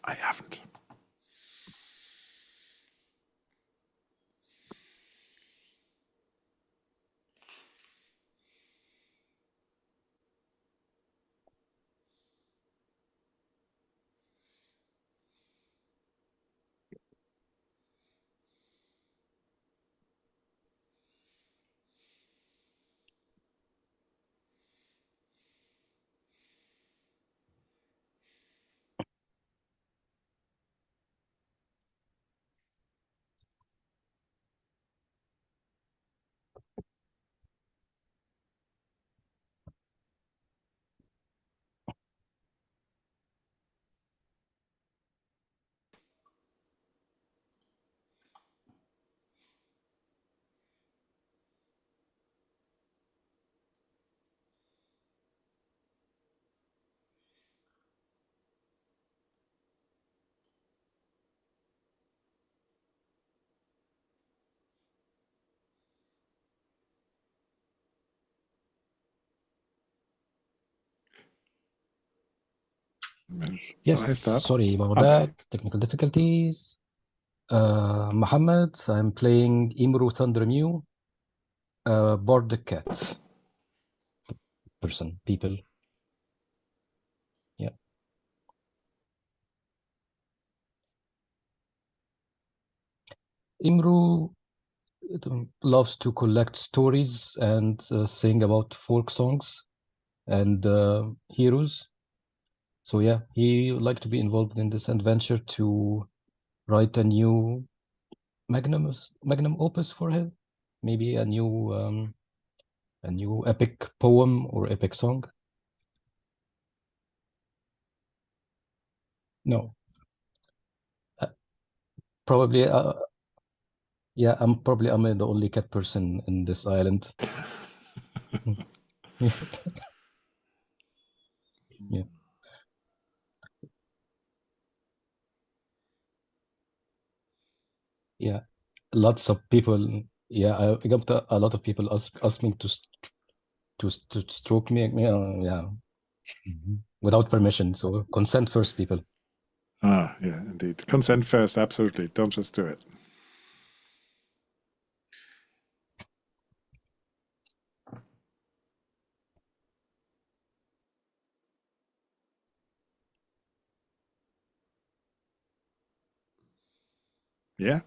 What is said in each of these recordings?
I haven't. Yes, Shall I start? sorry about Okay. that. Technical difficulties. Mohammed, I'm playing Imru Thunder Mew, Board Cat. People. Yeah. Imru loves to collect stories and sing about folk songs and heroes. So yeah, he would like to be involved in this adventure to write a new magnum opus for him. Maybe a new epic poem or epic song. No, probably. Yeah, I'm the only cat person in this island. Yeah. Yeah, lots of people. Yeah, I got a lot of people asking to stroke me. Yeah, without permission. So consent first, people. Ah, yeah, indeed. Consent first, absolutely. Don't just do it. Yeah.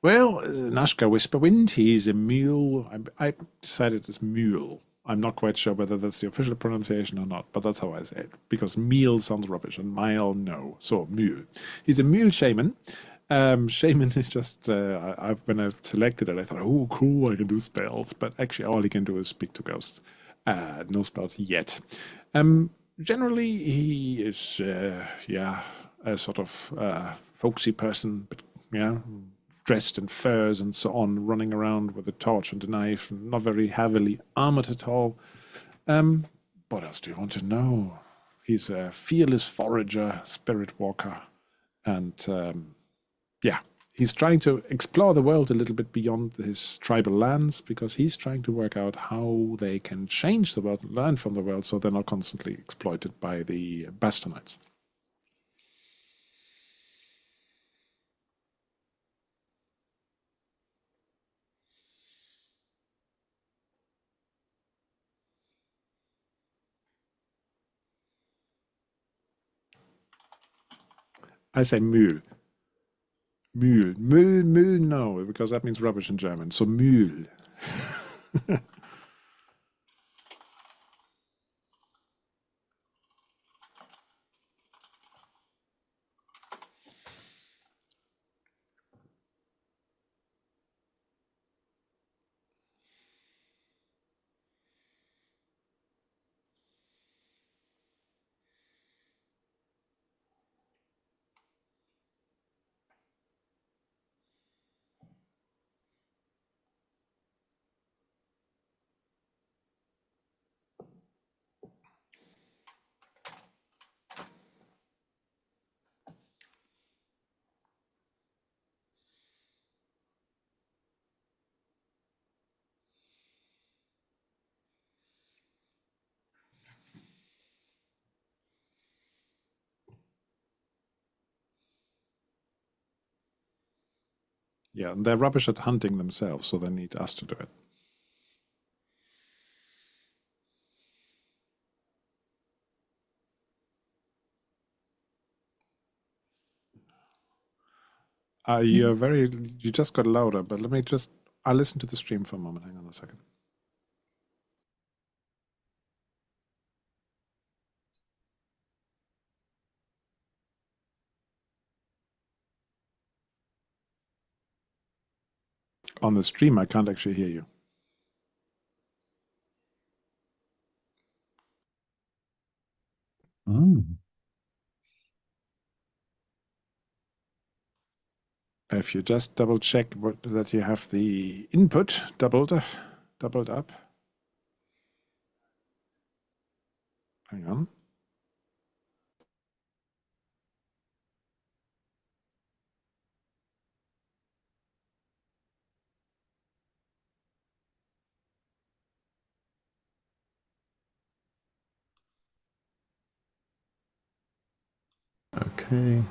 Well, Nashka Whisperwind, he's a mule. I decided it's mule. I'm not quite sure whether that's the official pronunciation or not, but that's how I say it. Because meal sounds rubbish and mile, no. So, mule. He's a mule shaman. Shaman is just, when I selected it, I thought, oh, cool, I can do spells. But actually, all he can do is speak to ghosts. No spells yet. Generally, he is, yeah, a sort of folksy person, but yeah, dressed in furs and so on, running around with a torch and a knife, not very heavily armored at all. What else do you want to know? He's a fearless forager, spirit walker, and yeah, he's trying to explore the world a little bit beyond his tribal lands because he's trying to work out how they can change the world and learn from the world so they're not constantly exploited by the Bastonites. I say Mühl. Mühl. Müll, no, because that means rubbish in German. So Mühl. Yeah, and they're rubbish at hunting themselves, so they need us to do it. You just got louder, but I'll listen to the stream for a moment. Hang on a second. On the stream, I can't actually hear you. If you just double check that you have the input doubled up. Hang on. Okay.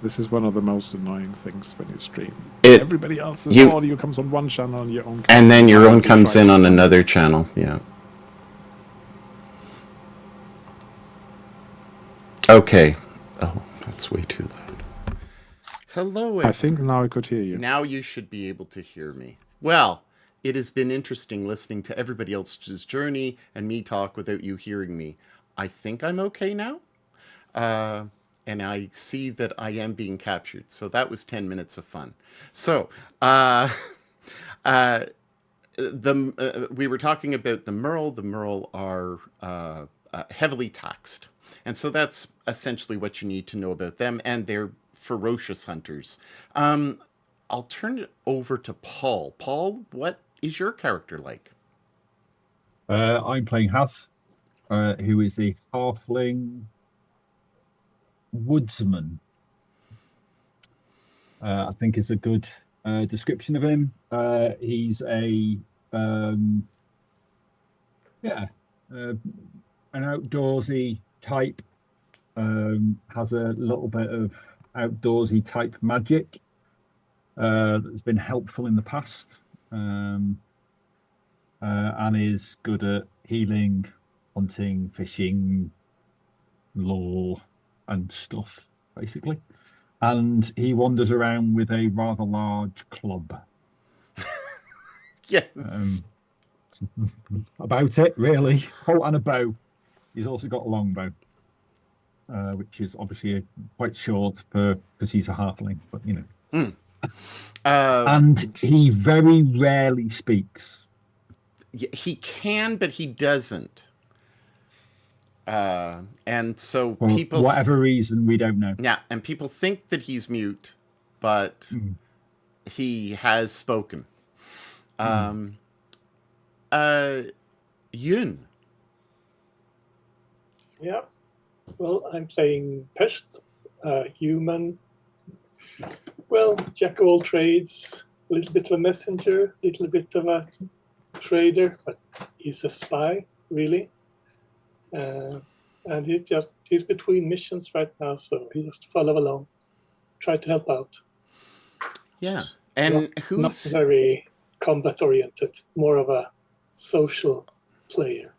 This is one of the most annoying things when you stream. Everybody else's audio comes on one channel and your own comes and then your own comes in on another channel. Yeah. Okay. Oh, that's way too loud. Hello. I think now I could hear you. Now you should be able to hear me. Well, it has been interesting listening to everybody else's journey and me talk without you hearing me. I think I'm okay now. And I see that I am being captured. So that was 10 minutes of fun. So, we were talking about the Merle. The Merle are heavily taxed. And so that's essentially what you need to know about them. And they're ferocious hunters. I'll turn it over to Paul. Paul, what is your character like? I'm playing Haz, who is a halfling woodsman. I think is a good description of him. He's an outdoorsy type. Has a little bit of outdoorsy type magic that's been helpful in the past, and is good at healing, hunting, fishing, lore, and stuff, basically. And he wanders around with a rather large club. Yes. About it, really. Oh, and a bow. He's also got a long bow, which is obviously quite short because he's a halfling, but you know. And he very rarely speaks. He can, but he doesn't. And so For people, whatever reason, we don't know. Yeah, and people think that he's mute, but he has spoken. Yun. Yeah. Well, I'm playing Pest, human. Well, jack of all trades, a little bit of a messenger, a little bit of a trader, but he's a spy, really. And he's between missions right now, so he just follow along, try to help out. Yeah, and not very combat oriented, more of a social player.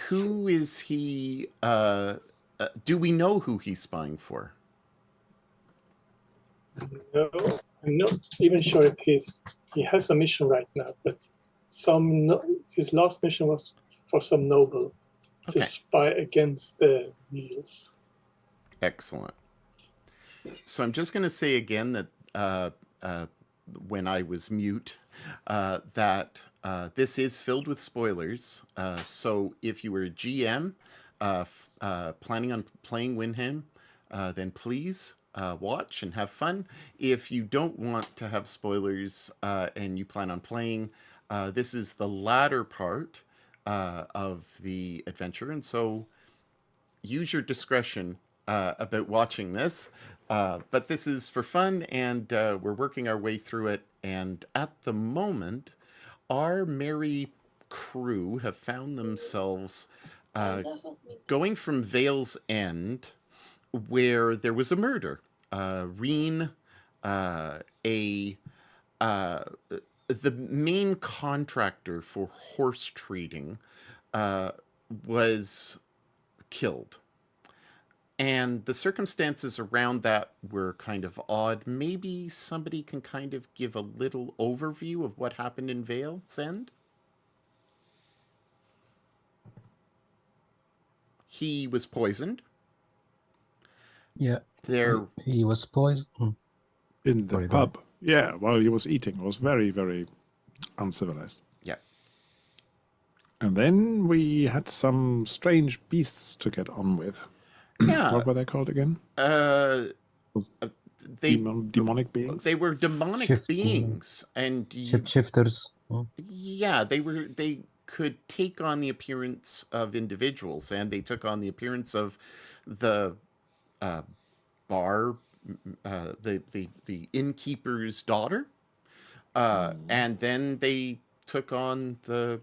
Who is he? Do we know who he's spying for? No, I'm not even sure if he has a mission right now, but his last mission was for some noble to spy against the Wheels. Excellent. So I'm just going to say again that when I was mute, that this is filled with spoilers. So if you were a GM planning on playing Windheim, then please watch and have fun. If you don't want to have spoilers and you plan on playing, this is the latter part of the adventure, and so use your discretion about watching this. But this is for fun, and we're working our way through it. And at the moment, our merry crew have found themselves going from Vale's End, where there was a murder. Reen the main contractor for horse trading was killed. And the circumstances around that were kind of odd. Maybe somebody can kind of give a little overview of what happened in Vale, Send? He was poisoned. Yeah, There, he was poisoned. In the Sorry, go ahead. pub. Yeah, while he was eating. It was very, very uncivilized. yeah. And then we had some strange beasts to get on with. Yeah. What were they called again? They Demonic beings? they were demonic Shift beings, and Shapeshifters. yeah, they could take on the appearance of individuals, and they took on the appearance of the bar, the innkeeper's daughter, and then they took on the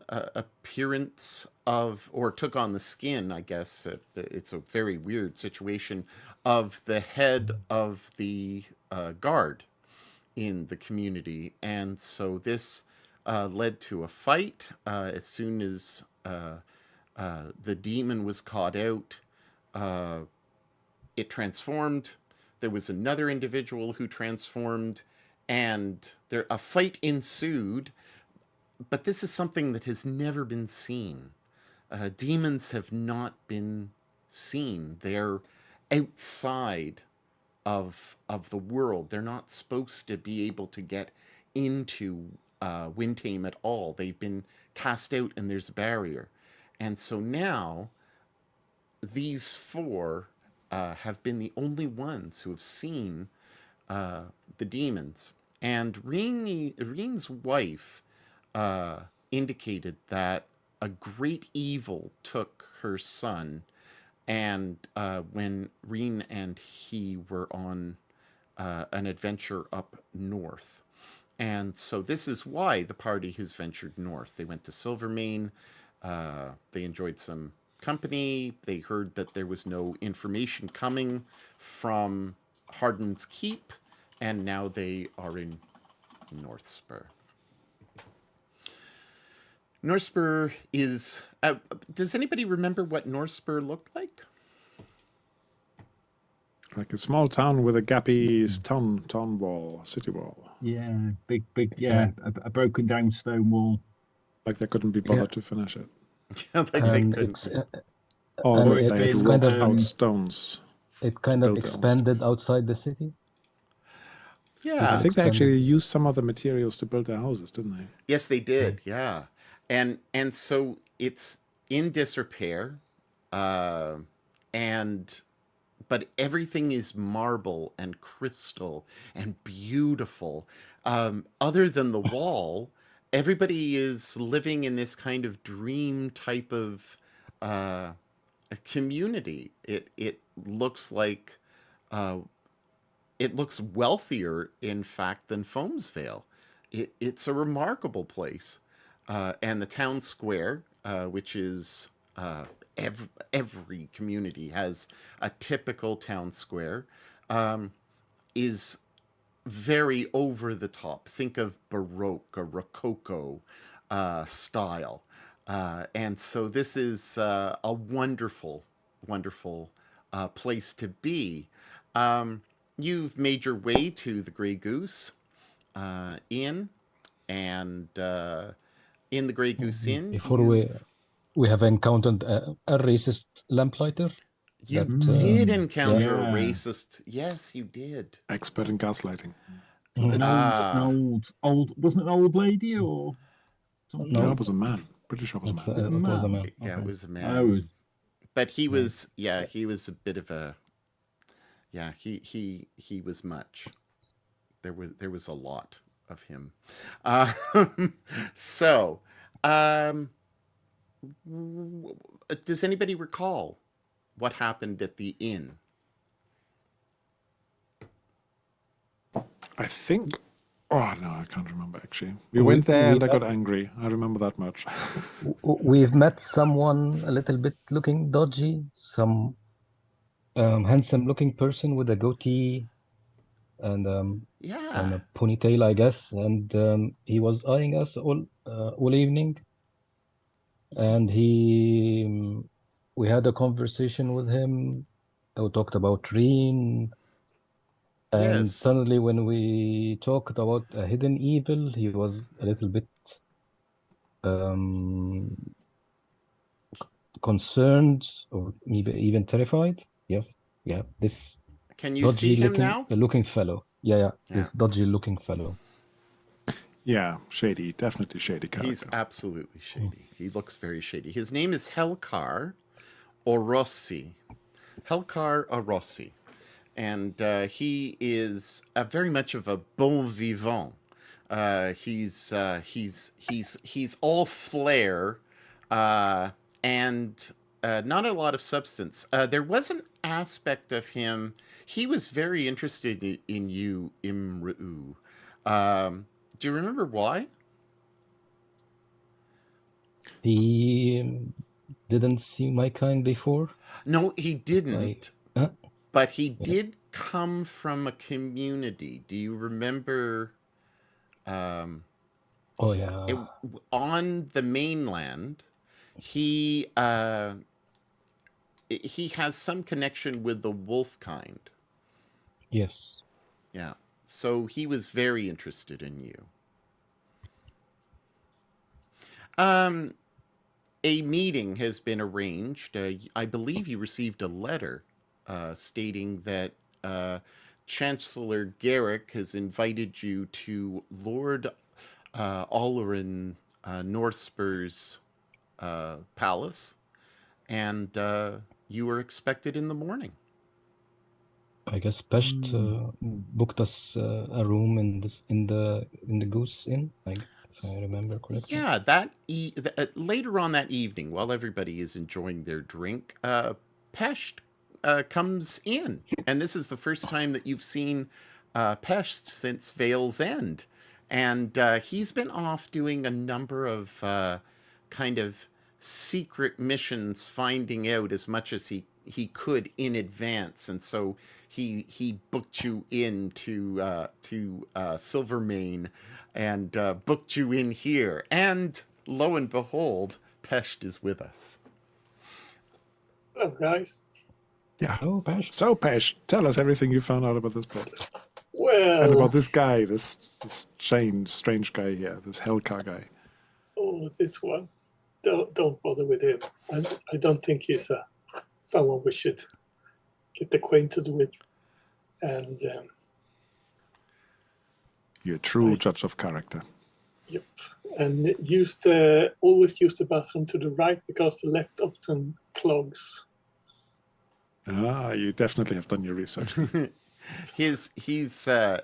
appearance of, or took on the skin, I guess. It's a very weird situation, of the head of the guard in the community. And so this led to a fight. As soon as the demon was caught out, it transformed. There was another individual who transformed, and a fight ensued. But this is something that has never been seen. Demons have not been seen. They're outside of the world. They're not supposed to be able to get into Windheim at all. They've been cast out, and there's a barrier. And so now, these four have been the only ones who have seen the demons. And Reen's wife indicated that a great evil took her son, and when Reen and he were on an adventure up north. And so this is why the party has ventured north. They went to Silvermane. They enjoyed some company. They heard that there was no information coming from Hardin's Keep, and now they are in Northspur. Northspur is... does anybody remember what Northspur looked like? Like a small town with a gappy town wall, city wall. Yeah, big, yeah, a broken down stone wall. Like they couldn't be bothered to finish it. Like they And couldn't. Or and they it's had kind rolled of out stones. it kind of built their own expanded outside the city. Yeah. I think they expanded. actually used some of the materials to build their houses, didn't they? Yes, they did. Yeah, and so it's in disrepair, and but everything is marble and crystal and beautiful. Other than the wall, everybody is living in this kind of dream type of a community. It looks like it looks wealthier, in fact, than Foamsvale. It's a remarkable place. And the town square, which is every community has a typical town square, is very over the top. Think of Baroque or Rococo style. And so this is a wonderful, wonderful place to be. You've made your way to the Grey Goose Inn, and in the Grey Goose Inn, Before we have encountered a racist lamplighter. you that, did encounter a yeah. racist. Yes, you did. Expert in gaslighting. An old wasn't it an old lady or something? No, No. it was a man. Pretty sure it was a man. It was a man. Yeah, Okay. it was a I man. was But he was, he was a bit of a, he was much. There was a lot of him. So, does anybody recall what happened at the inn? I think. Oh no, I can't remember actually. We went there and I got angry. I remember that much. We've met someone a little bit looking dodgy, some handsome looking person with a goatee and Yeah. a ponytail, I guess. And he was eyeing us all evening. And we had a conversation with him. We talked about Reen. And Yes. suddenly, when we talked about a hidden evil, he was a little bit um, concerned or maybe even terrified. Yes, yeah, this Can you see dodgy him now? looking fellow. Yeah, Yeah. this dodgy looking fellow. Yeah, shady, definitely shady He's character. absolutely shady. He looks very shady. His name is Helkar Orossi. Helkar Orossi. And he is very much of a bon vivant. He's all flair and not a lot of substance. There was an aspect of him. He was very interested in you, Imru. Do you remember why? He didn't see my kind before. No, he didn't. Huh? But he Yeah. did come from a community. Do you remember? Oh yeah. On the mainland, he he has some connection with the wolf kind. Yes. Yeah. So he was very interested in you. A meeting has been arranged. I believe you received a letter stating that Chancellor Garrick has invited you to Lord Olerin Northspur's palace, and you were expected in the morning. I guess Pest booked us a room in the Goose Inn, if I remember correctly. Yeah, later on that evening, while everybody is enjoying their drink, Pest comes in, and this is the first time that you've seen Pest since Vale's End, and he's been off doing a number of kind of secret missions, finding out as much as he could in advance, and so he booked you in to Silvermane and booked you in here. And lo and behold, Pest is with us. Oh, guys. Yeah. Oh, Pest. So, Pesh, tell us everything you found out about this place. Well, And about this guy, this strange guy here, this Helkar guy. oh, this one. Don't bother with him. I don't think he's someone we should get acquainted with. And You're a true judge of character. yep. And always use the bathroom to the right because the left often clogs. Ah, you definitely have done your research. He's the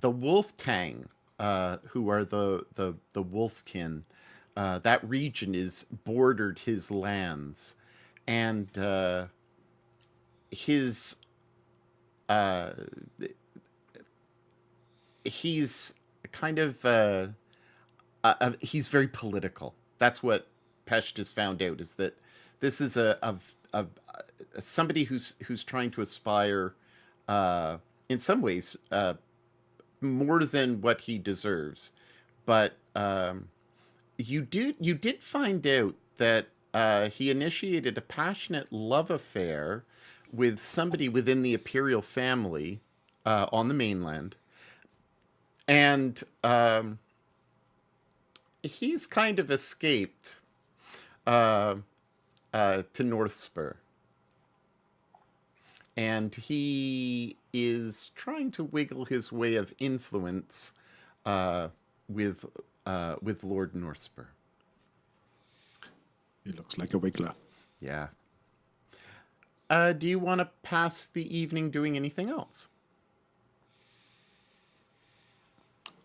Wolf Tang, who are the Wolfkin. That region is bordered his lands, and he's kind of he's very political. That's what Pest has found out, is that this is a somebody who's trying to aspire in some ways more than what he deserves. But you did find out that he initiated a passionate love affair with somebody within the imperial family on the mainland, and he's kind of escaped to Northspur. And he is trying to wiggle his way of influence with Lord Northspur. He looks like a wiggler. Yeah. Do you want to pass the evening doing anything else?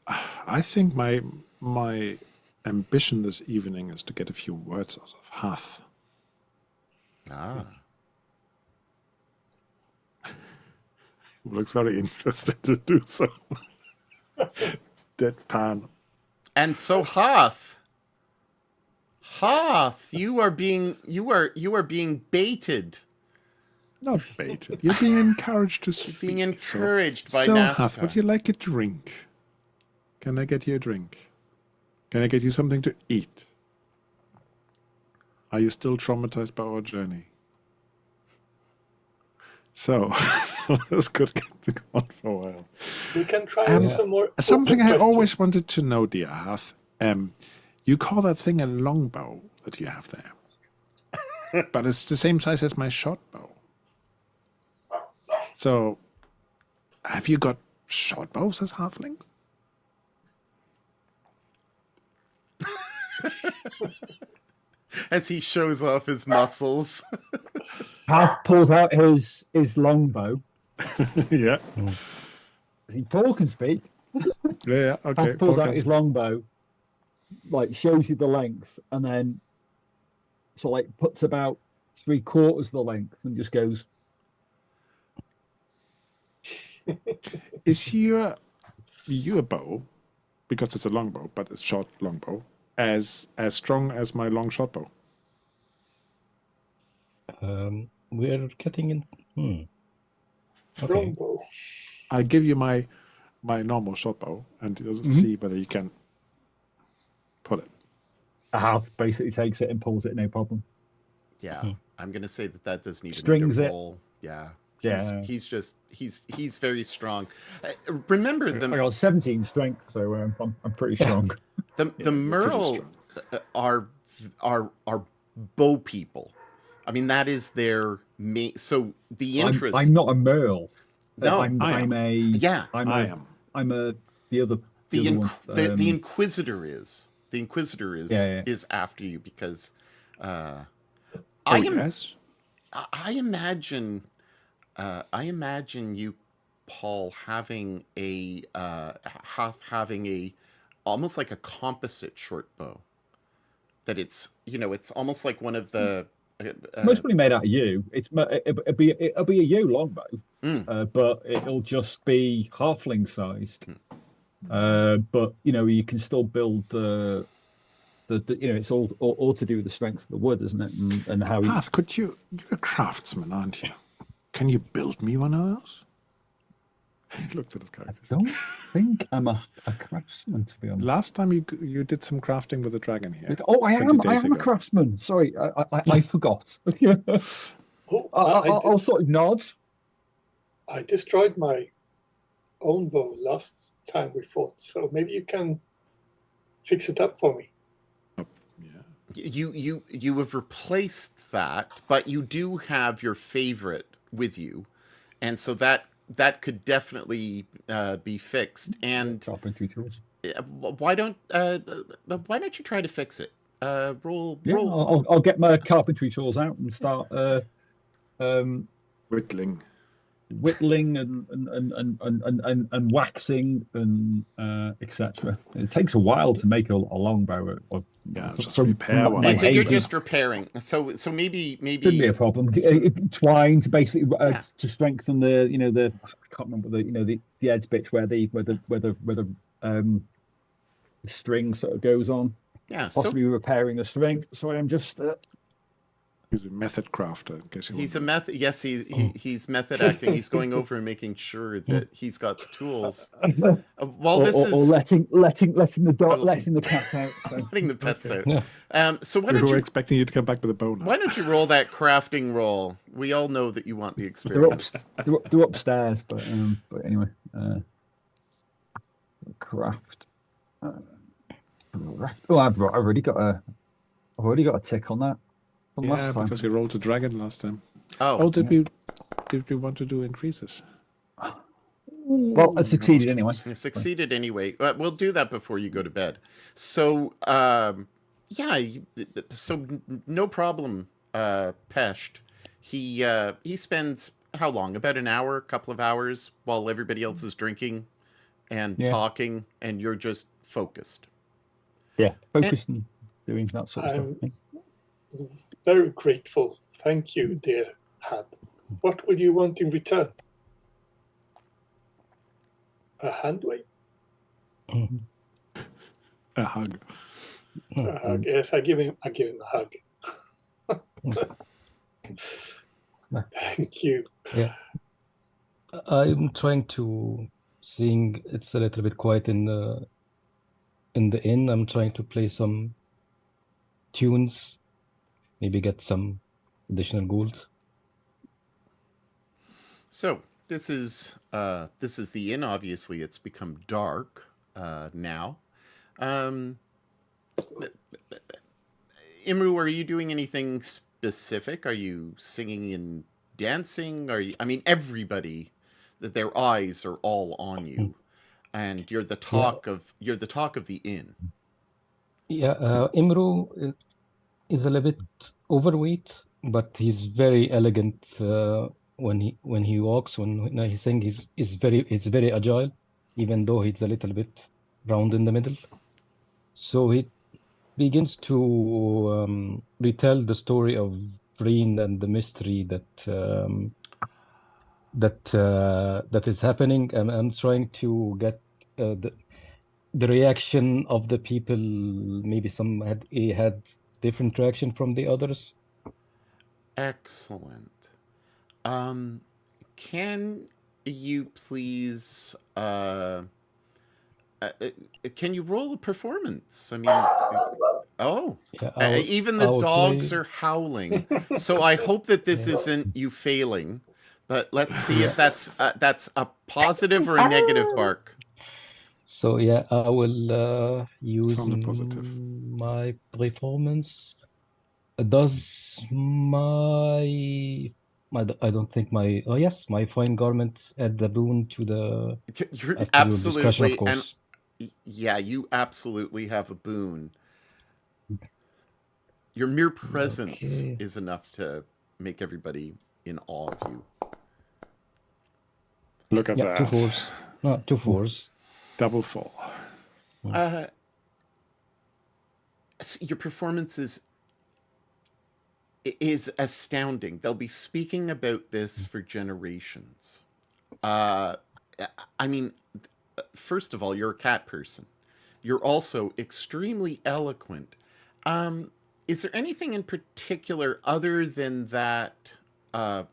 I think my ambition this evening is to get a few words out of Hath. Ah. Who looks very interested to do so. Deadpan. And so Hoth, you are being baited. Not baited. You're being encouraged to speak. Being encouraged by so, NASCAR. Hath, would you like a drink? Can I get you a drink? Can I get you something to eat? Are you still traumatized by our journey? So, this could go on for a while. We can try Yeah. some more. Something open I always questions. wanted to know, dear Hath. You call that thing a longbow that you have there. But it's the same size as my short bow. So, have you got short bows as halflings? As he shows off his muscles. Half pulls out his longbow. Yeah. Paul can speak. Yeah, okay. Half pulls out his longbow, like shows you the length, and then so like puts about 3/4 the length and just goes. Is your bow, because it's a longbow, but it's short longbow, as strong as my long short bow? We're getting in. Okay. Longbow. I'll give you my normal short bow and you'll see whether you can pull it. Half basically takes it and pulls it, no problem. Yeah, I'm going to say that doesn't even Strings need a it. roll. Yeah. Yeah. He's very strong. Remember I the got 17 strength, so I'm pretty strong. the Merle are bow people. I mean, that is their main. So the interest. I'm not a Merle. No, I'm a. Yeah, I am. I'm a the other. the other one. Inquisitor is. The Inquisitor is after you because Yes. I imagine you, Paul, having having a almost like a composite short bow. That it's almost like one of the Mostly made out of yew. It'll be a yew longbow, but it'll just be halfling sized. But you can still build the it's all to do with the strength of the wood, isn't it? And how you. Hath, you're a craftsman, aren't you? Can you build me one of those? He looked at his character. I don't think I'm a craftsman, to be honest. Last time you did some crafting with a dragon here. Oh, I 20 am days a ago. craftsman. Sorry, I forgot. Oh, I'll sort of nod. I destroyed my own bow last time we fought, so maybe you can fix it up for me. you have replaced that, but you do have your favorite with you, and so that could definitely be fixed. And Carpentry tools. why don't you try to fix it? Roll. Yeah, I'll get my carpentry tools out and start Whittling. and waxing and etc. It takes a while to make a longbow. Just repair one. And so you're just repairing. So maybe Shouldn't be a problem. Twine to basically to strengthen the I can't remember the edge bits where the string sort of goes on. Yeah, Possibly repairing the string. So I'm just. He's a method crafter. In case you he's wonder. a method. Yes, he's method acting. He's going over and making sure that he's got the tools. While this is letting the cat out. So. letting the pets Yeah. out. So why We don't were you expecting you to come back with a bow now. why don't you roll that crafting roll? We all know that you want the experience. They're upstairs, but anyway, craft. Oh, I've already got a tick on that. From Yeah, last time. because you rolled a dragon last time. Oh, Did we want to do increases? Well, I succeeded anyway. you succeeded anyway. We'll do that before you go to bed. So, so no problem, Pesht. He spends how long? About an hour, a couple of hours, while everybody else is drinking and talking, and you're just focused. Yeah, focused on doing that sort of stuff. Very grateful. Thank you, dear Had. What would you want in return? A hand wave? A hug. A hug. Yes, I give him a hug. Thank you. Yeah. I'm trying to seeing it's a little bit quiet in the inn. I'm trying to play some tunes, maybe get some additional gold. So this is the inn. Obviously, it's become dark now. Imru, are you doing anything specific? Are you singing and dancing? Are you? I mean, everybody, that their eyes are all on you, and you're the Yeah. talk of the inn. Yeah, Imru is a little bit overweight, but he's very elegant when he walks. When he sings, he's very agile, even though he's a little bit round in the middle. So he begins to retell the story of Reen and the mystery that is happening, and I'm trying to get the reaction of the people. Maybe some had different reaction from the others. Excellent. Can you please can you roll a performance? I mean, oh, Yeah, even I the will dogs play. are howling. So I hope that this Yeah. isn't you failing. But let's see if that's a positive or a negative bark. So yeah, I will use Sounded positive. my performance. Does I don't think my oh yes, my fine garment add the boon to the You're after your discretion, of absolutely, and course. yeah, you absolutely have a boon. Your mere presence Okay. is enough to make everybody in awe of you. Look at Yeah, two that. fours. No, two fours. Double fall. Your performance is astounding. They'll be speaking about this for generations. I mean, first of all, you're a cat person. You're also extremely eloquent. Is there anything in particular other than that?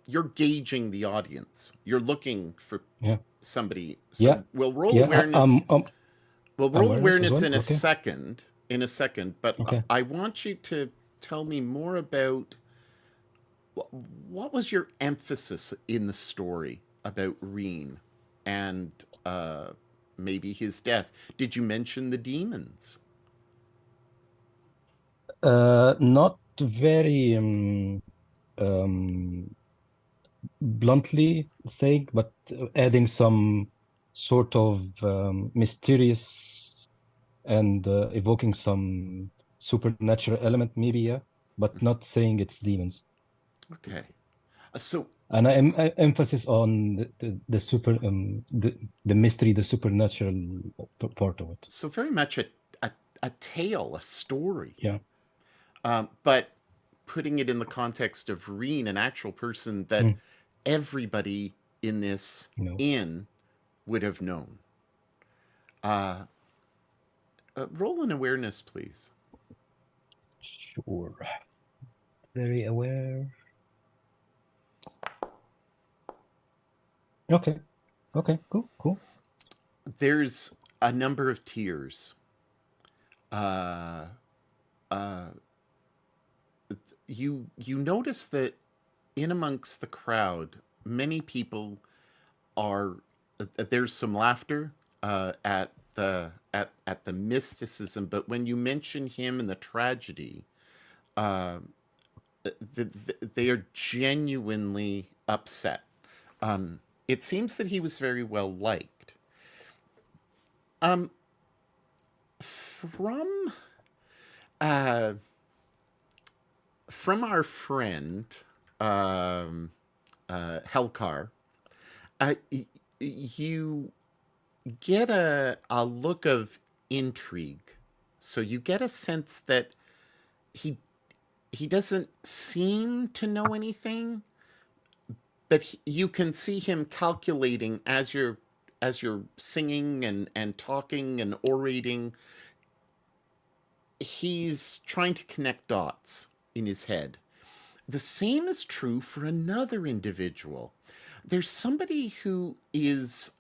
You're gauging the audience. You're looking for Yeah. somebody. So Yeah. we'll roll Yeah. awareness. We'll roll Awareness as awareness well. in a Okay. second. But Okay. I want you to tell me more about what was your emphasis in the story about Reen and maybe his death. Did you mention the demons? Not very bluntly saying, but adding some sort of mysterious and evoking some supernatural element, maybe, yeah, but not saying it's demons. Okay. So And I emphasis on the super the mystery, the supernatural part of it. so very much a tale, a story. Yeah. But putting it in the context of Reen, an actual person that everybody in this No. inn would have known. Roll an awareness, please. Sure. Very aware. Okay. Okay. Cool. There's a number of tears. You notice that in amongst the crowd, many people are. There's some laughter at the mysticism, but when you mention him and the tragedy, they are genuinely upset. It seems that he was very well liked. From our friend Helkar, you get a look of intrigue. So you get a sense that he doesn't seem to know anything, but you can see him calculating as you're singing and talking and orating. He's trying to connect dots in his head. the same is true for another individual. There's somebody who is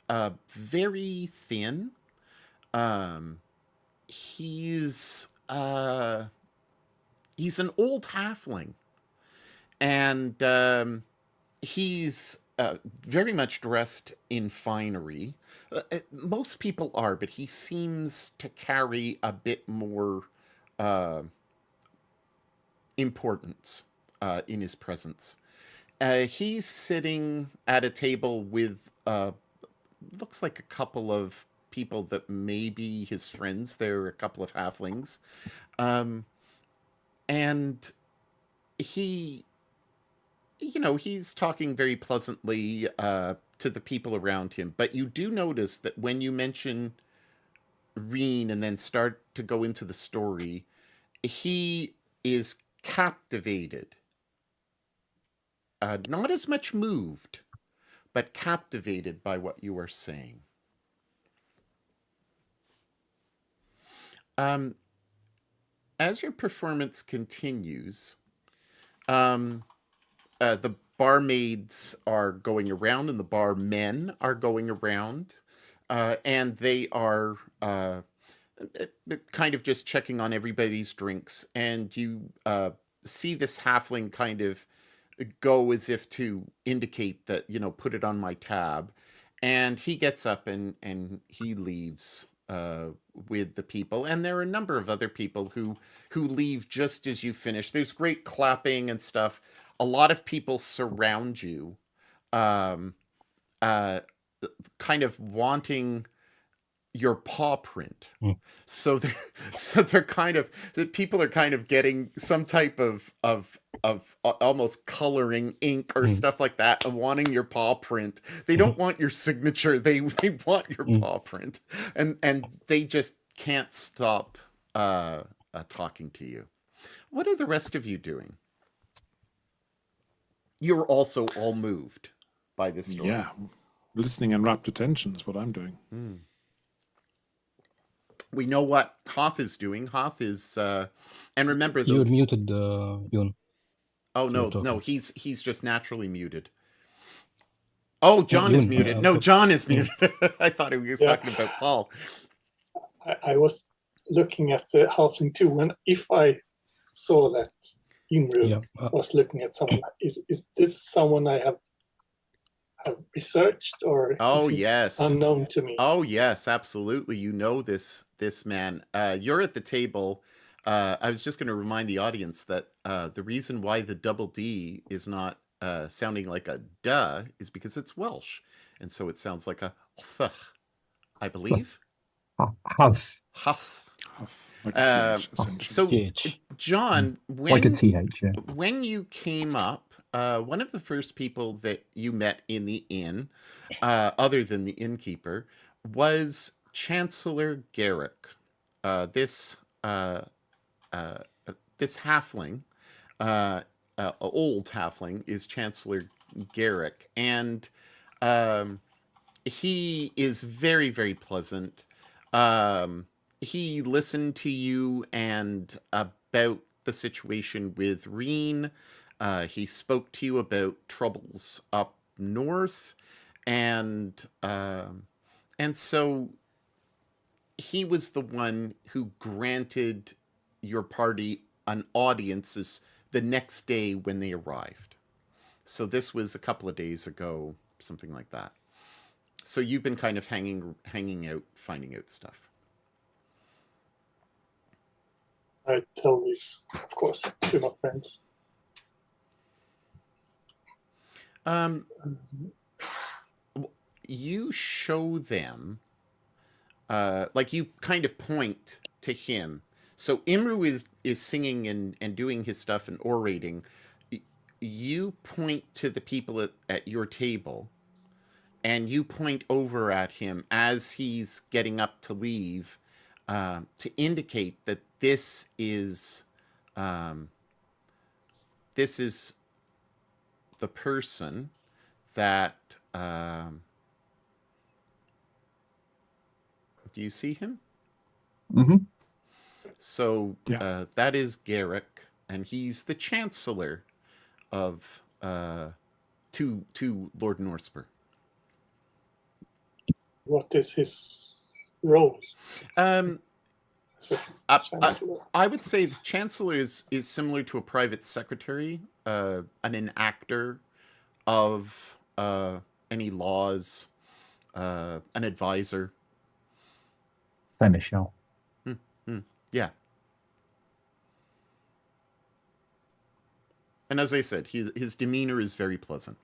very thin. He's an old halfling, and he's very much dressed in finery. Most people are, but he seems to carry a bit more importance in his presence. He's sitting at a table with looks like a couple of people that may be his friends. They're a couple of halflings, and he, he's talking very pleasantly to the people around him. But you do notice that when you mention Reen and then start to go into the story, he is captivated. Not as much moved, but captivated by what you are saying. As your performance continues, the barmaids are going around and the barmen are going around, and they are kind of just checking on everybody's drinks. And you see this halfling kind of go as if to indicate that, put it on my tab. And he gets up and he leaves with the people. And there are a number of other people who leave just as you finish. There's great clapping and stuff. A lot of people surround you, kind of wanting your paw print. So they're kind of, the people are kind of getting some type of almost coloring ink or stuff like that, and wanting your paw print. They don't want your signature. They want your paw print, and they just can't stop talking to you. What are the rest of you doing? You're also all moved by this story. Yeah, listening in rapt attention is what I'm doing. We know what Hoth is doing. Hoth is, and remember You're those. muted, Yun. Oh no, You're no, talking. he's just naturally muted. Oh, John is Yun, muted. No, John is muted. I thought he was Yeah. talking about Paul. I was looking at the halfling too, and if I saw that Imru Yeah. was looking at someone, is this someone I have researched, or Oh is he yes. unknown to me? Oh yes, absolutely. You know this man. You're at the table. I was just going to remind the audience that the reason why the double D is not sounding like a duh is because it's Welsh, and so it sounds like a th, I believe. Huff, Huff. Like a TH, essentially. So, TH. John, like a TH, yeah. when you came up, one of the first people that you met in the inn, other than the innkeeper, was Chancellor Garrick. This halfling, old halfling, is Chancellor Garrick, and he is very, very pleasant. He listened to you and about the situation with Reen. He spoke to you about troubles up north, and so he was the one who granted your party an audience the next day when they arrived. So this was a couple of days ago, something like that. So you've been kind of hanging out, finding out stuff. I tell this, of course, to my friends. You show them, like you kind of point to him. So Imru is singing and doing his stuff and orating. You point to the people at your table, and you point over at him as he's getting up to leave, to indicate that this is the person that. Do you see him? Mm-hmm. So Yeah. that is Garrick, and he's the Chancellor of to Lord Northspur. What is his role? As a chancellor? I would say the chancellor is similar to a private secretary, an enactor of any laws, an advisor. Seneschal. Yeah. And as I said, his demeanor is very pleasant.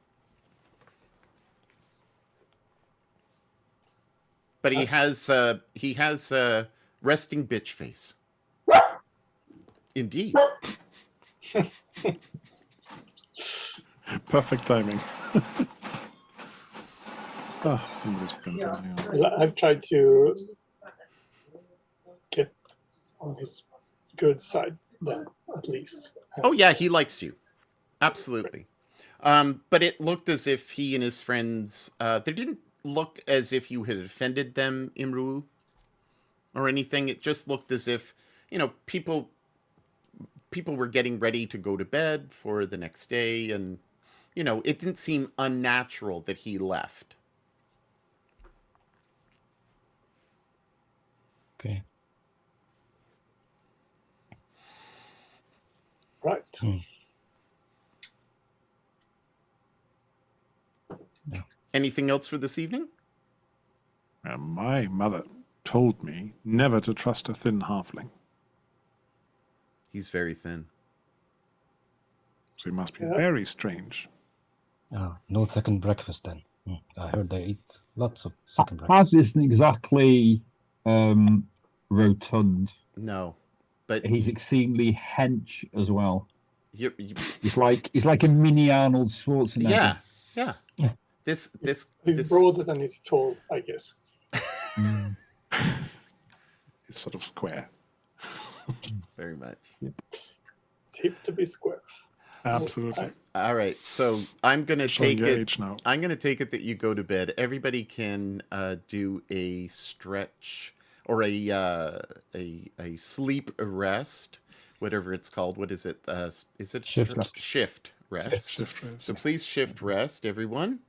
But he has resting bitch face. Indeed. Perfect timing. Oh, somebody's printing here. Well, I've tried to get on his good side, then at least. Oh yeah, he likes you. Absolutely. But it looked as if he and his friends, they didn't look as if you had offended them, Imru, or anything. It just looked as if, people were getting ready to go to bed for the next day, and, it didn't seem unnatural that he left. Okay. Right. Anything else for this evening? My mother told me never to trust a thin halfling. He's very thin. So he must be Yeah. very strange. No second breakfast then. I heard they eat lots of second breakfast. Haz isn't exactly rotund. No, but He's extremely hench as well. you He's like a mini Arnold Schwarzenegger. yeah. Yeah. He's broader than he's tall, I guess. It's sort of square. Very much. It's hip to be square. Absolutely. All right, so I'm gonna Showing take your it. age now. I'm gonna take it that you go to bed. Everybody can do a stretch or a sleep rest, whatever it's called. What is it? Is it Shift. shift rest? Shift rest. So please shift rest, everyone.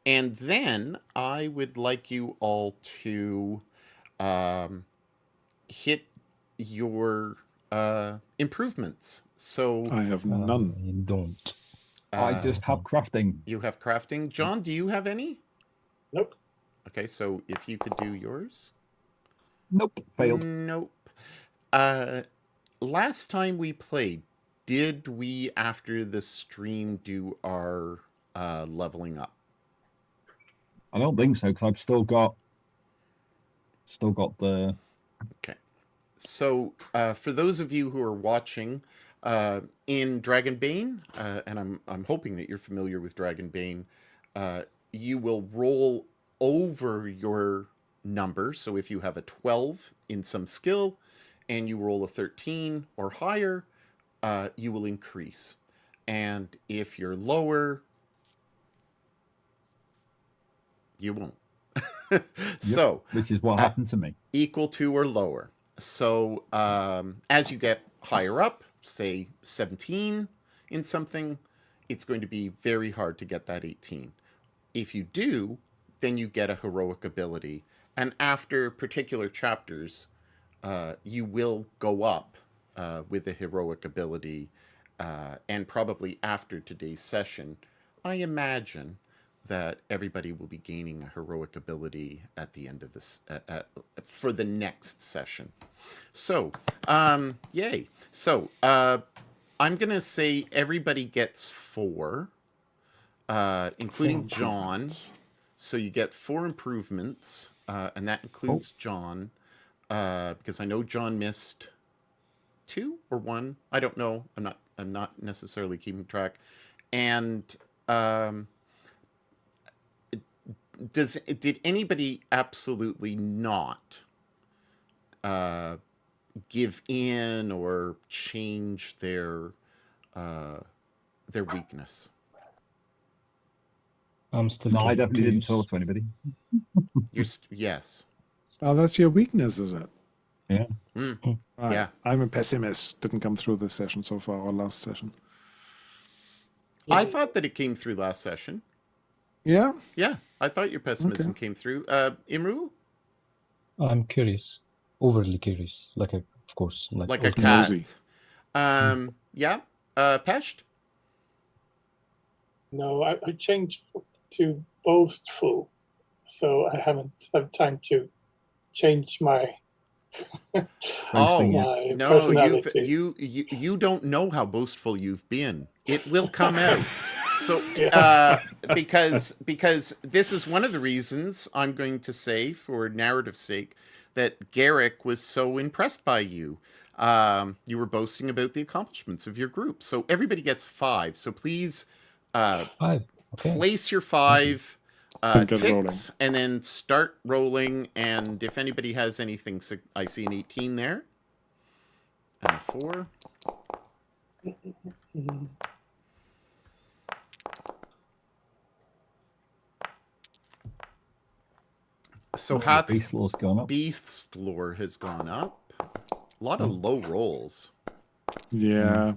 And then I would like you all to hit your improvements. So I have none. You don't. I just have crafting. you have crafting. John, do you have any? Nope. Okay, so if you could do yours. Nope, failed. Nope. Last time we played, did we, after the stream, do our leveling up? I don't think so because I've still got the. Okay. So for those of you who are watching, in Dragonbane, and I'm hoping that you're familiar with Dragonbane, you will roll over your number. So if you have a 12 in some skill and you roll a 13 or higher, you will increase. And if you're lower, you won't. So Which is what happened to me. equal to or lower. So as you get higher up, say 17 in something, it's going to be very hard to get that 18. If you do, then you get a heroic ability. And after particular chapters, you will go up with a heroic ability. And probably after today's session, I imagine that everybody will be gaining a heroic ability at the end of this, for the next session. So, yay. So, I'm going to say everybody gets 4, including John. So you get 4 improvements, and that includes John, because I know John missed 2 or 1. I don't know. I'm not necessarily keeping track. And did anybody absolutely not give in or change their weakness? I'm still. No, I getting definitely didn't curious. talk to anybody. Yes. Oh, that's your weakness, is it? Yeah. Mm. Right. Yeah. I'm a pessimist. Didn't come through this session so far, or last session. I thought that it came through last session. Yeah? Yeah, I thought your pessimism came through. Imru? I'm curious, overly curious, of course, Like all a curious. cat. Nosy. Yeah. Pesht? No, I changed to boastful, so I haven't had time to change my Boasting, yeah. my No, personality. you don't know how boastful you've been. It will come out. So Yeah. because this is one of the reasons I'm going to say, for narrative's sake, that Garrick was so impressed by you. You were boasting about the accomplishments of your group. So everybody gets 5. So please 5. Okay. place your 5 And get ticks and then start rolling. And if anybody has anything, I see an 18 there. And a 4. So Beast Law's gone up. Beast Lore has gone up. A lot of low rolls. Yeah.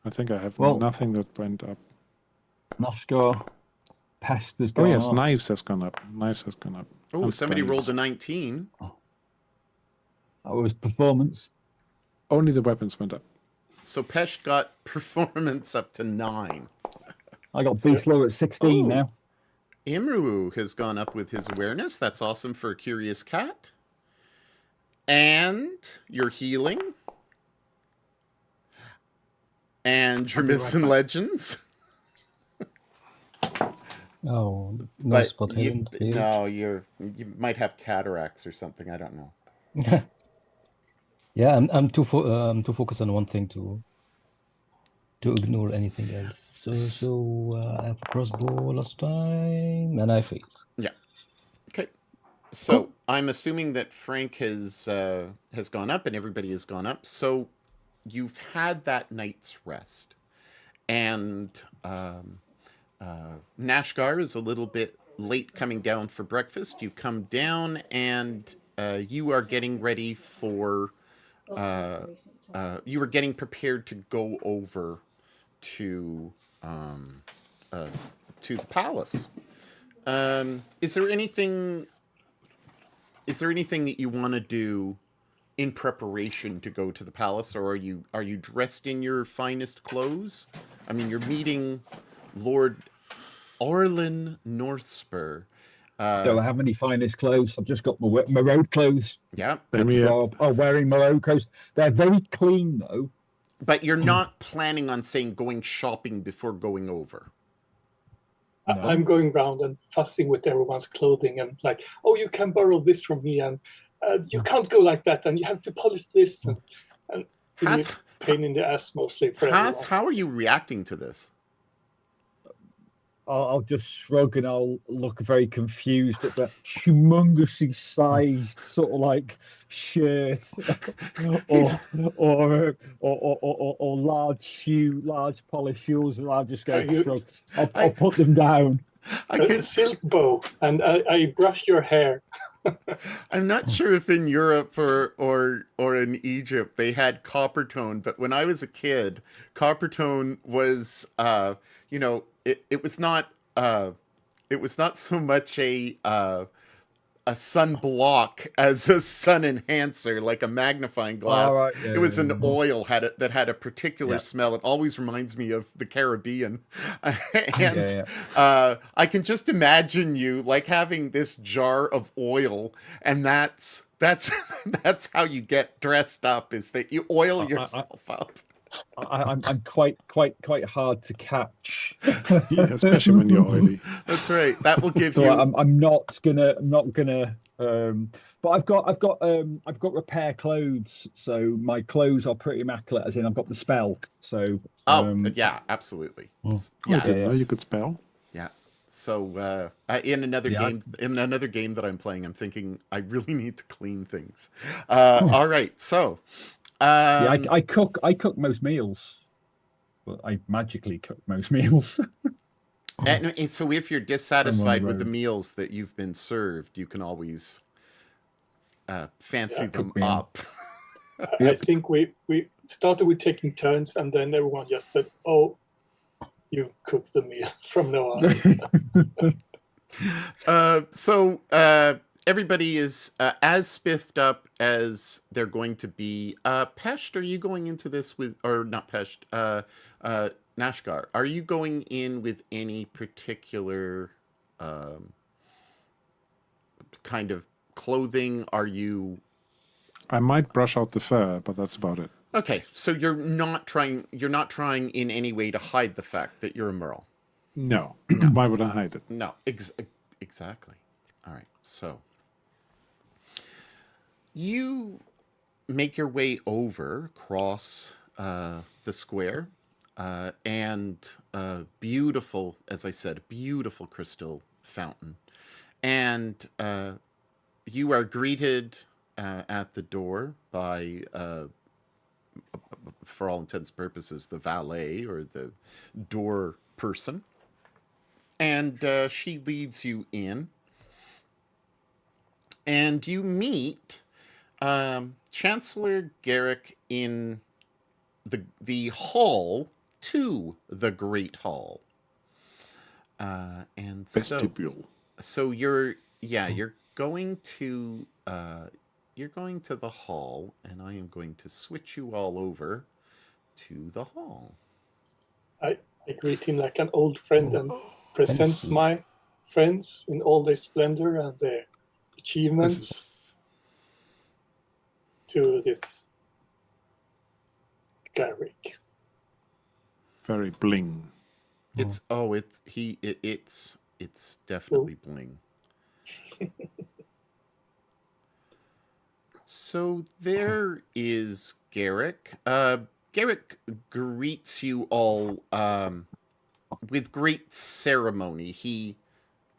I think I have Well- nothing that went up. Noshgar, Pest has Oh, gone yes, up. Knives has gone up. Knives has gone up. Oh, And somebody rolled a Strengths. 19. That was performance. Only the weapons went up. So Pesh got performance up to 9. I got Beast Law at 16 Oh. now. Imru has gone up with his awareness. That's awesome for a curious cat. And your healing. And your myths and legends. Oh, no But spot you, hidden. no, you might have cataracts or something. I don't know. Yeah, I'm too focused on one thing to ignore anything else. So I have a crossbow last time, and I failed. Okay. So I'm assuming that Frank has gone up and everybody has gone up. So you've had that night's rest, and Nashgar is a little bit late coming down for breakfast. You come down and you are getting ready for. You were getting prepared to go over to the palace. Is there anything that you want to do in preparation to go to the palace, or are you dressed in your finest clothes? I mean, you're meeting Lord Orlin Northspur. Don't have any finest clothes. I've just got my road clothes. Yeah, Then that's we Wearing my road clothes. They're very clean though. but you're not planning on saying going shopping before going over. No. I'm going around and fussing with everyone's clothing and like, oh, you can borrow this from me, and you can't go like that, and you have to polish this, and being a pain in the ass mostly for everyone. How are you reacting to this? I'll just shrug and I'll look very confused at the humongously sized sort of like shirt or large polished shoes, and I'll just go shrug. I'll put them down. A silk bow, and I brush your hair. I'm not sure if in Europe or in Egypt they had copper tone, but when I was a kid, copper tone was it was not so much a sunblock as a sun enhancer, like a magnifying glass. Oh, right. It was an oil that had a particular smell. It always reminds me of the Caribbean. And I can just imagine you like having this jar of oil, and that's how you get dressed up, is that you oil yourself up. I'm quite hard to catch. Yeah, especially when you're oily. That's right. That will give So you. I'm not gonna. But I've got repair clothes, so my clothes are pretty immaculate. As in, I've got the spell. So yeah, absolutely. I Yeah, didn't know you could spell. yeah. So in another game that I'm playing, I'm thinking I really need to clean things. All right, so. I cook most meals, but I magically cook most meals. And so if you're dissatisfied with the road. meals that you've been served, you can always fancy them cook me up. I think we started with taking turns, and then everyone just said, "Oh, you cook the meal from now on. So everybody is as spiffed up as they're going to be. Pesht, are you going into this with, or not Pesht, Nashgar, are you going in with any particular kind of clothing? Are you... I might brush out the fur, but that's about it. Okay, so you're not trying in any way to hide the fact that you're a Merle. No. Why would I hide it? No, exactly. All right, so you make your way over across the square, and beautiful, as I said, beautiful crystal fountain, and you are greeted at the door by, for all intents and purposes, the valet or the door person. And she leads you in. And you meet Chancellor Garrick in the hall to the Great Hall. And Vestibule. so you're going to the hall, and I am going to switch you all over to the hall. I greet him like an old friend and presents my friends in all their splendor and their achievements to this Garrick. Very bling. It's definitely bling. So there is Garrick. Garrick greets you all with great ceremony.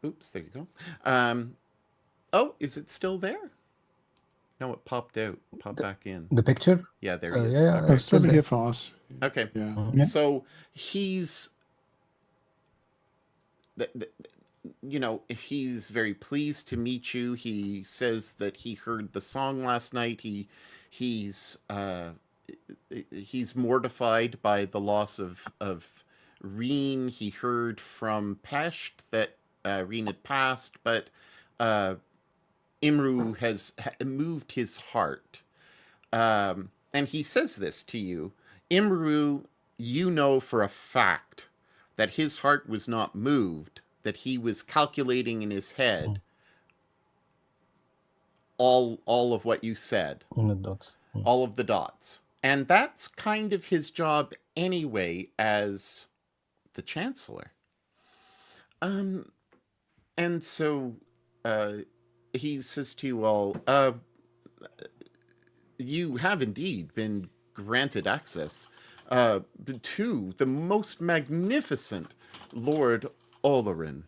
Oops, there you go. Oh, is it still there? No, it popped out. Popped back in. The picture? Yeah, there he is. Yeah, Okay. It's still here for us. Okay. Yeah. So he's, he's very pleased to meet you. He says that he heard the song last night. He's mortified by the loss of Reen. He heard from Pesht that Reen had passed, but Imru has moved his heart. And he says this to you. Imru, you know for a fact that his heart was not moved, that he was calculating in his head all of what you said. On the dots. All of the dots. And that's kind of his job anyway as the Chancellor. And so he says to you all, you have indeed been granted access to the most magnificent Lord Olerin.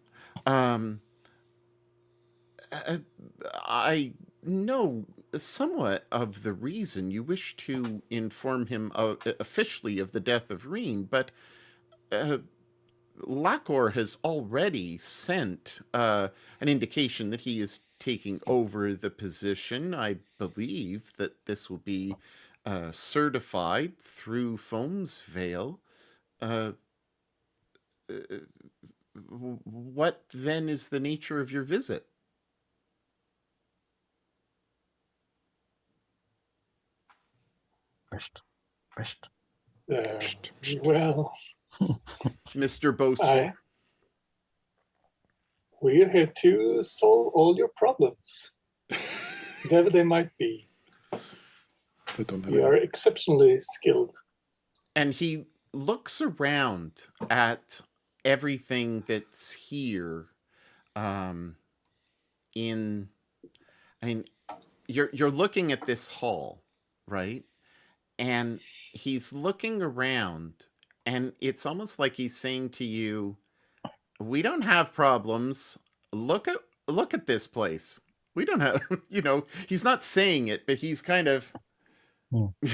I know somewhat of the reason you wish to inform him officially of the death of Reen, but Lakor has already sent an indication that he is taking over the position. I believe that this will be certified through Foam's Veil. What then is the nature of your visit? Pesht. Well, Mr. Boastful. We're here to solve all your problems, whatever they might be. We are exceptionally skilled. And he looks around at everything that's here. You're looking at this hall, right? And he's looking around, and it's almost like he's saying to you, we don't have problems. Look at this place. We don't have, he's not saying it, but he's kind of, he's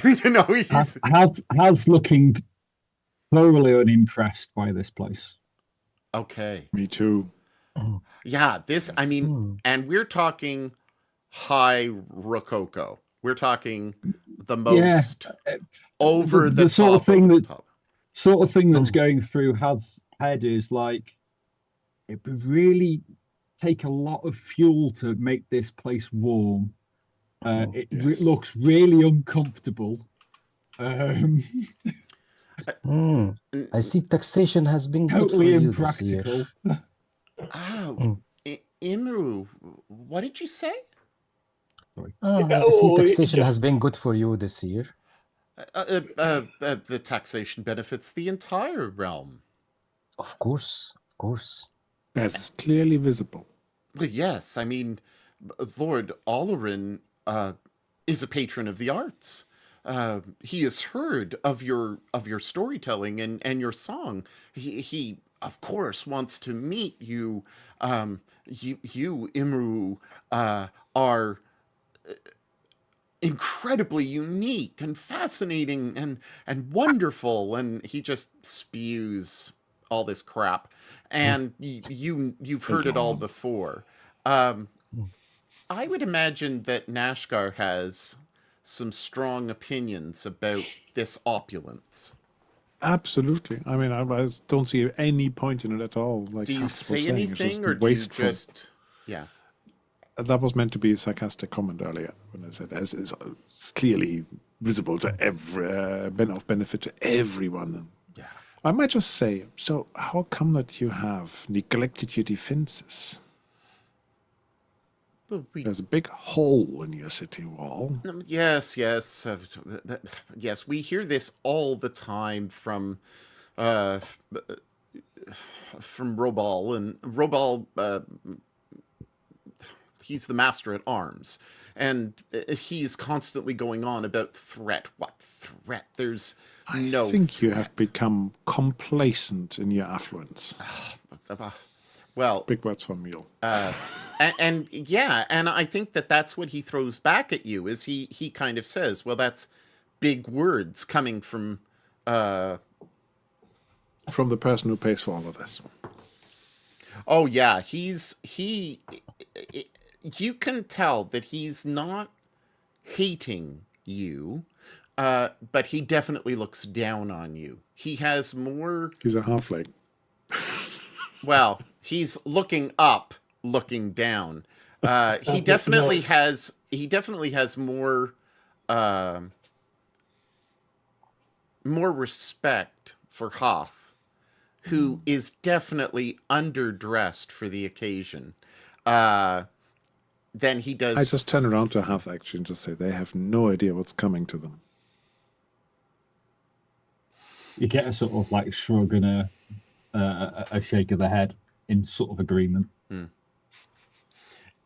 has looking thoroughly unimpressed by this place. Okay. Me too. Yeah, and we're talking high Rococo. We're talking the most over the sort top. of thing sort of thing that's going through has head is like it would really take a lot of fuel to make this place warm. It yes. looks really uncomfortable. Um, I see taxation has been good for totally you this year. impractical. Oh, Imru, what did you say? Sorry. I see Oh, taxation has just been good for you this year. The taxation benefits the entire realm. Of course, of course. As is clearly visible. But yes, I mean, Lord Olerin is a patron of the arts. He has heard of your storytelling and your song. He of course wants to meet you. You Imru are incredibly unique and fascinating and wonderful, and he just spews all this crap, and you've heard it all before. I would imagine that Nashgar has some strong opinions about this opulence. Absolutely. I mean, I don't see any point in it at all. Like Do you Haft was say saying, it's just anything, or do you wasteful. just, yeah? That was meant to be a sarcastic comment earlier when I said as is it's clearly visible to every of benefit to everyone. Yeah. I might just say, so how come that you have neglected your defenses? But There's a big hole in your city wall. yes, yes, yes. We hear this all the time from Robal, and Robal. He's the master at arms, and he's constantly going on about threat. What threat? There's no. I think you threat. have become complacent in your affluence. Well, Big words from Mule. and yeah, and I think that's what he throws back at you. Is he kind of says, well, that's big words coming from the person who pays for all of this. Oh yeah, you can tell that he's not hating you, but he definitely looks down on you. He has more. He's a halfling. Well, he's looking up, looking down. He definitely has more respect for Hoth, who is definitely underdressed for the occasion. Than he does. I just turn around to Hath actually and just say they have no idea what's coming to them. You get a sort of like shrug and a shake of the head in sort of agreement.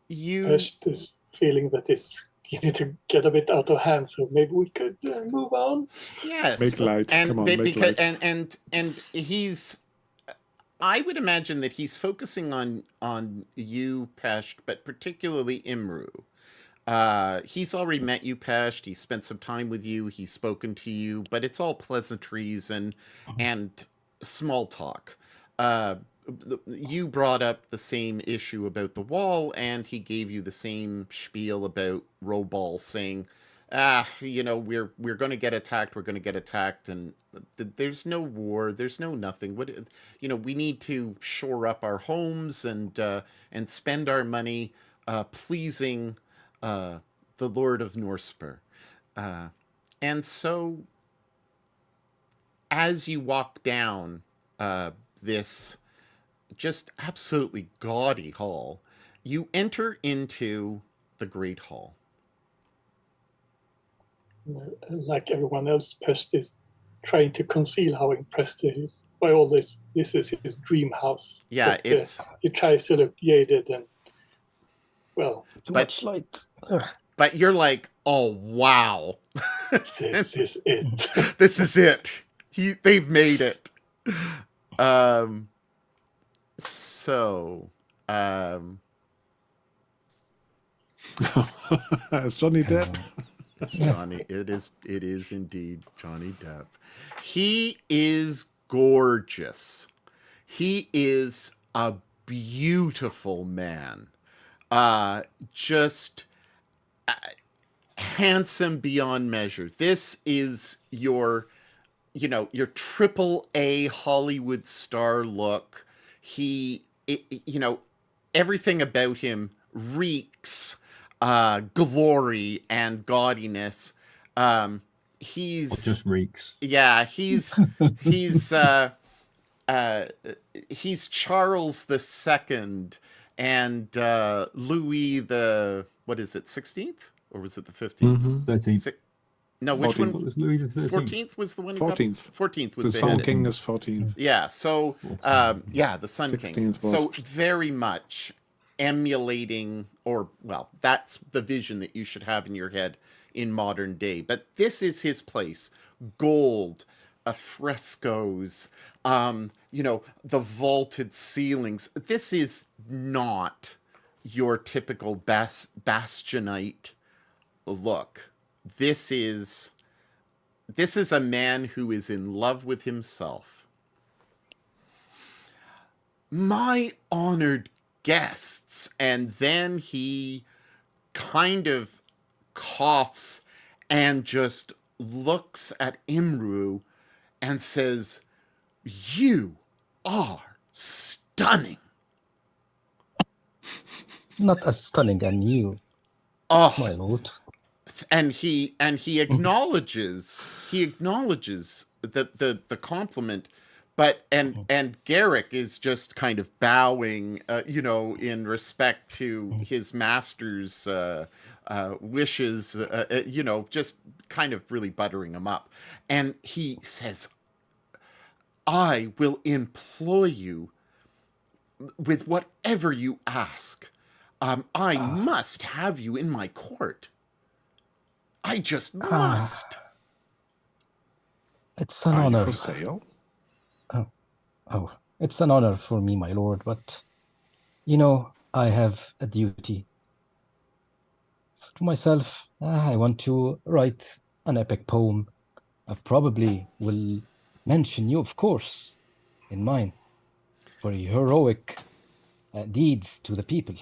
Pest is feeling that it's getting to get a bit out of hand, so maybe we could move on. Yes, Make light. and Come on, make because light. and he's. I would imagine that he's focusing on you, Pesht, but particularly Imru. He's already met you, Pesht. He spent some time with you. He's spoken to you, but it's all pleasantries and small talk. You brought up the same issue about the wall, and he gave you the same spiel about Robal, saying, we're going to get attacked. We're going to get attacked, and there's no war. There's no nothing. We need to shore up our homes and spend our money pleasing the Lord of Norspur. And so, as you walk down this just absolutely gaudy hall, you enter into the Great Hall. Like everyone else, Pest is trying to conceal how impressed he is by all this. This is his dream house. Yeah, but, he tries to look jaded and, well... Too much light. But you're like, oh, wow. This is it. This is it. They've made it. Is Johnny dead? It's Johnny. It is indeed Johnny Depp. He is gorgeous. He is a beautiful man. Just handsome beyond measure. This is your your triple A Hollywood star look. Everything about him reeks glory and gaudiness. Or He's just reeks. yeah, he's uh, uh, he's Charles the Second and Louis the what is it 16th or was it the 15th? Mhm. 13th. No, which 14th. What one? was Louis the 13th? 14th was the one who got 14th. 14th was The Sun beheaded. King is 14th. Yeah, so 14th. the Sun King. 16th was- So very much emulating, or well, that's the vision that you should have in your head in modern day. But this is his place: gold, frescoes, the vaulted ceilings. This is not your typical bastionite look. This is a man who is in love with himself. My honored guests. And then he kind of coughs and just looks at Imru and says, "You are stunning." Not as stunning as you, Oh, my lord. and he acknowledges the compliment, but and Garrick is just kind of bowing in respect to his master's wishes, just kind of really buttering him up, and he says, "I will employ you with whatever you ask. I must have you in my court. I just must." It's an Are you honor. for sale? Oh, it's an honor for me, my lord, but I have a duty. To myself, I want to write an epic poem. I probably will mention you, of course, in mine for your heroic deeds to the people.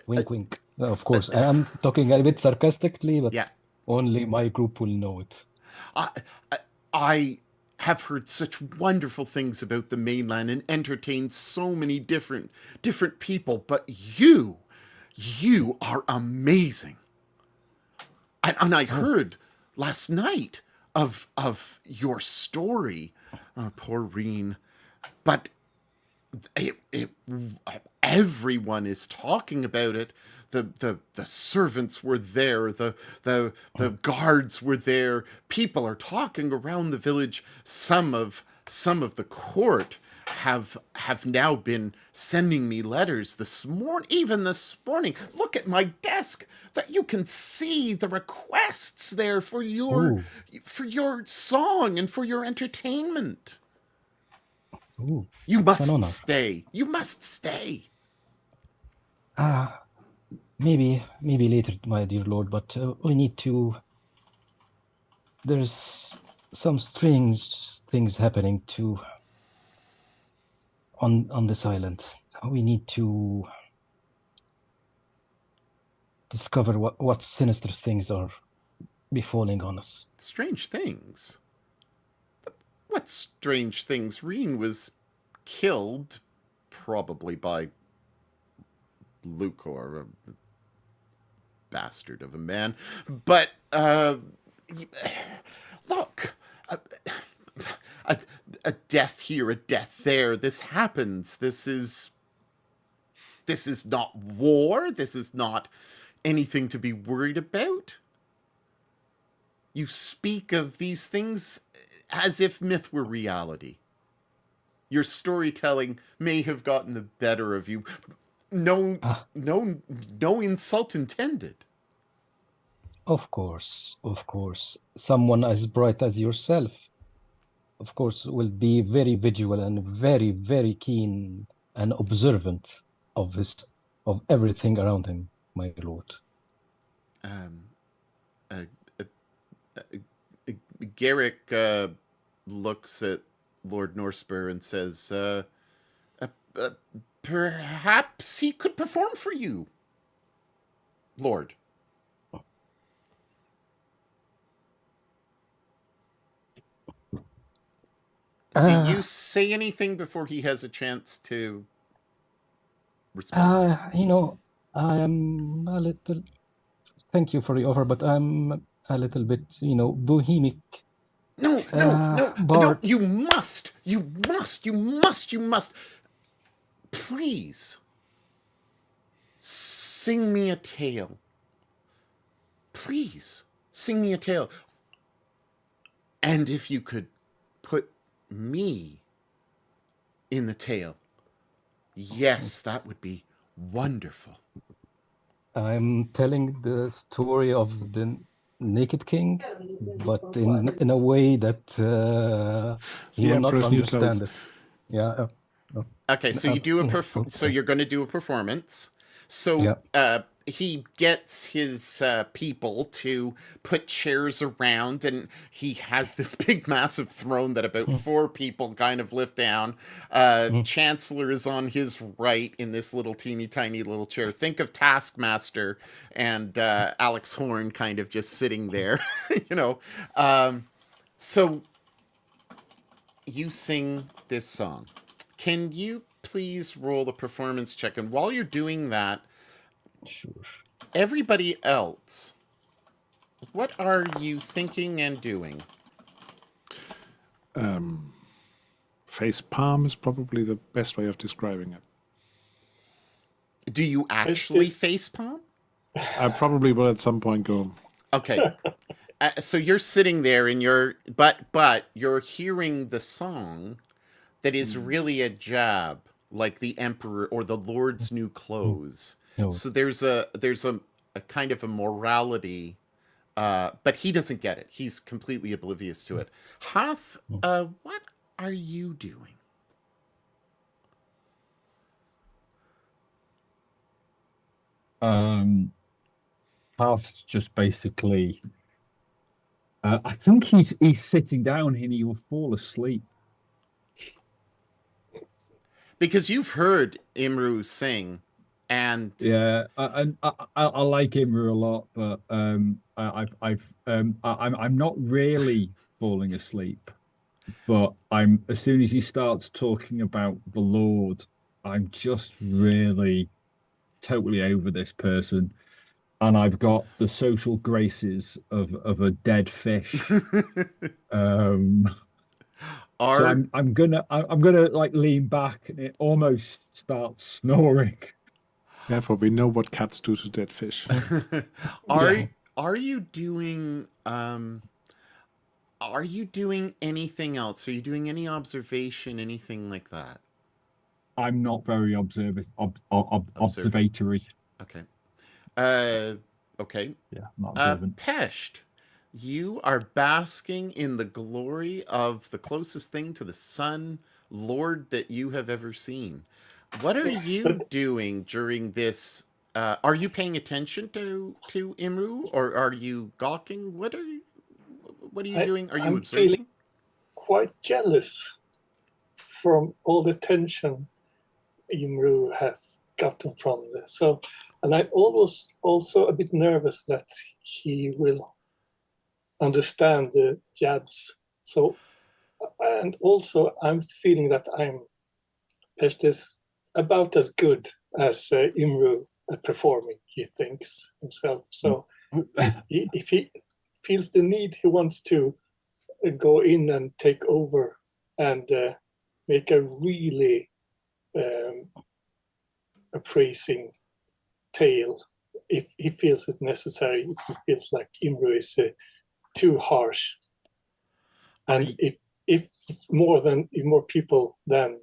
Wink, wink. Of course, I'm talking a bit sarcastically, but Yeah. only my group will know it. I have heard such wonderful things about the mainland and entertained so many different people, but you are amazing. And I heard last night of your story, poor Reen, but everyone is talking about it. The servants were there, the guards were there. People are talking around the village. Some of the court have now been sending me letters even this morning. Look at my desk, that you can see the requests there for your song and for your entertainment. Ooh, You it's an honor. must stay. You must stay. Maybe later, my dear lord, but we need to. There's some strange things happening on this island. We need to discover what sinister things are befalling on us. Strange things. What strange things? Reen was killed, probably by Lucor, a bastard of a man. But look, a death here, a death there. This happens. This is not war. This is not anything to be worried about. You speak of these things as if myth were reality. Your storytelling may have gotten the better of you. No insult intended. Of course. Someone as bright as yourself, of course, will be very vigilant and very, very keen and observant of everything around him, my lord. Garrick looks at Lord Norspur and says, "Perhaps he could perform for you, Lord." Do you say anything before he has a chance to respond? I am a little. Thank you for the offer, but I'm a little bit, bohemic. No, Bard. you must. Please sing me a tale. Please sing me a tale. And if you could put me in the tale, yes, that would be wonderful. I'm telling the story of the Naked King, but in a way that he The will not Emperor's New understand Clothes. it. Yeah. Okay, so so you're going to do a performance. So he gets his people to put chairs around, and he has this big, massive throne that about 4 people kind of lift down. Chancellor is on his right in this little teeny tiny little chair. Think of Taskmaster and Alex Horn kind of just sitting there, So you sing this song. Can you please roll a performance check? And while you're doing that, Sure. everybody else, what are you thinking and doing? Face palm is probably the best way of describing it. Do you actually facepalm? I probably will at some point go. Okay. So you're sitting there and but you're hearing the song that is really a jab, like the Emperor or the Lord's New Clothes. No. So there's a kind of a morality, but he doesn't get it. He's completely oblivious to it. Hoth, what are you doing? Half's just basically. I think he's sitting down and he will fall asleep. Because you've heard Imru sing, and yeah, I like Imru a lot, but I'm not really falling asleep. But as soon as he starts talking about the Lord, I'm just really totally over this person, and I've got the social graces of a dead fish. So I'm gonna like lean back and it almost starts snoring. Therefore, we know what cats do to dead fish. Are you doing anything else? Are you doing any observation, anything like that? I'm not very observatory. Okay. Okay. Yeah, not observant. Pesht, you are basking in the glory of the closest thing to the sun lord that you have ever seen. What are you doing during this? Are you paying attention to Imru, or are you gawking? What are you doing? Are you observing? Feeling quite jealous from all the tension Imru has gotten from this. So, and I'm almost also a bit nervous that he will understand the jabs. So, and also I'm feeling that Pesht is about as good as Imru at performing, he thinks himself. So if he feels the need, he wants to go in and take over and make a really appraising tale if he feels it necessary, if he feels like Imru is too harsh. And if more people than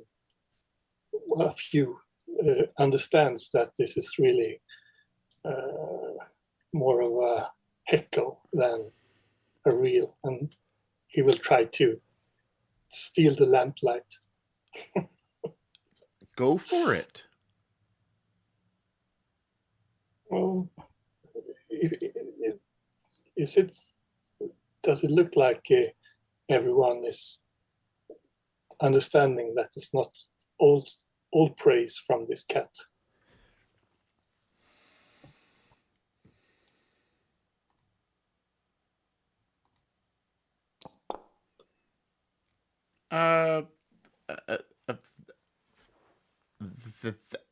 a few understands that this is really more of a heckle than a real, and he will try to steal the lamplight. Go for it. Well, does it look like everyone is understanding that it's not old praise from this cat? Uh, uh,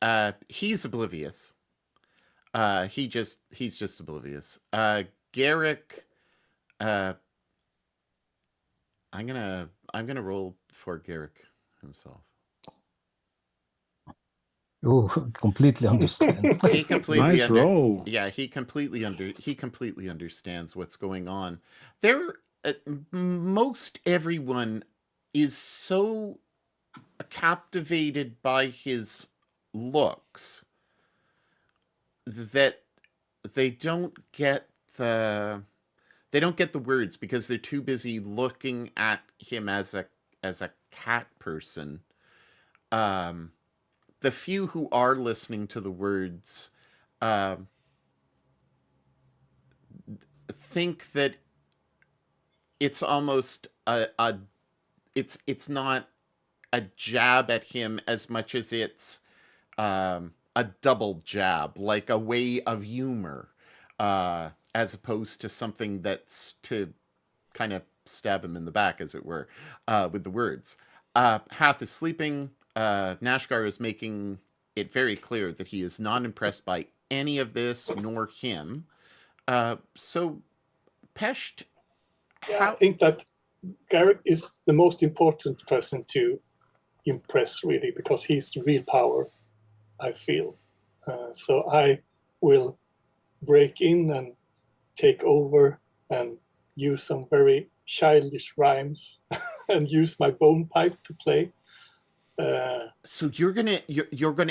uh, he's oblivious. He's just oblivious. Garrick, uh, I'm gonna roll for Garrick himself. Oh, completely understand. He completely Nice roll. Yeah, he completely understands what's going on. There, most everyone is so captivated by his looks that they don't get the words because they're too busy looking at him as a cat person. The few who are listening to the words think that it's almost it's not a jab at him as much as it's a double jab, like a way of humor, as opposed to something that's to kind of stab him in the back, as it were, with the words. Hath is sleeping. Nashgar is making it very clear that he is not impressed by any of this, nor him. So, Pesht, I think that Garrick is the most important person to impress, really, because he's the real power, I feel. So I will break in and take over and use some very childish rhymes and use my bone pipe to play. So you're gonna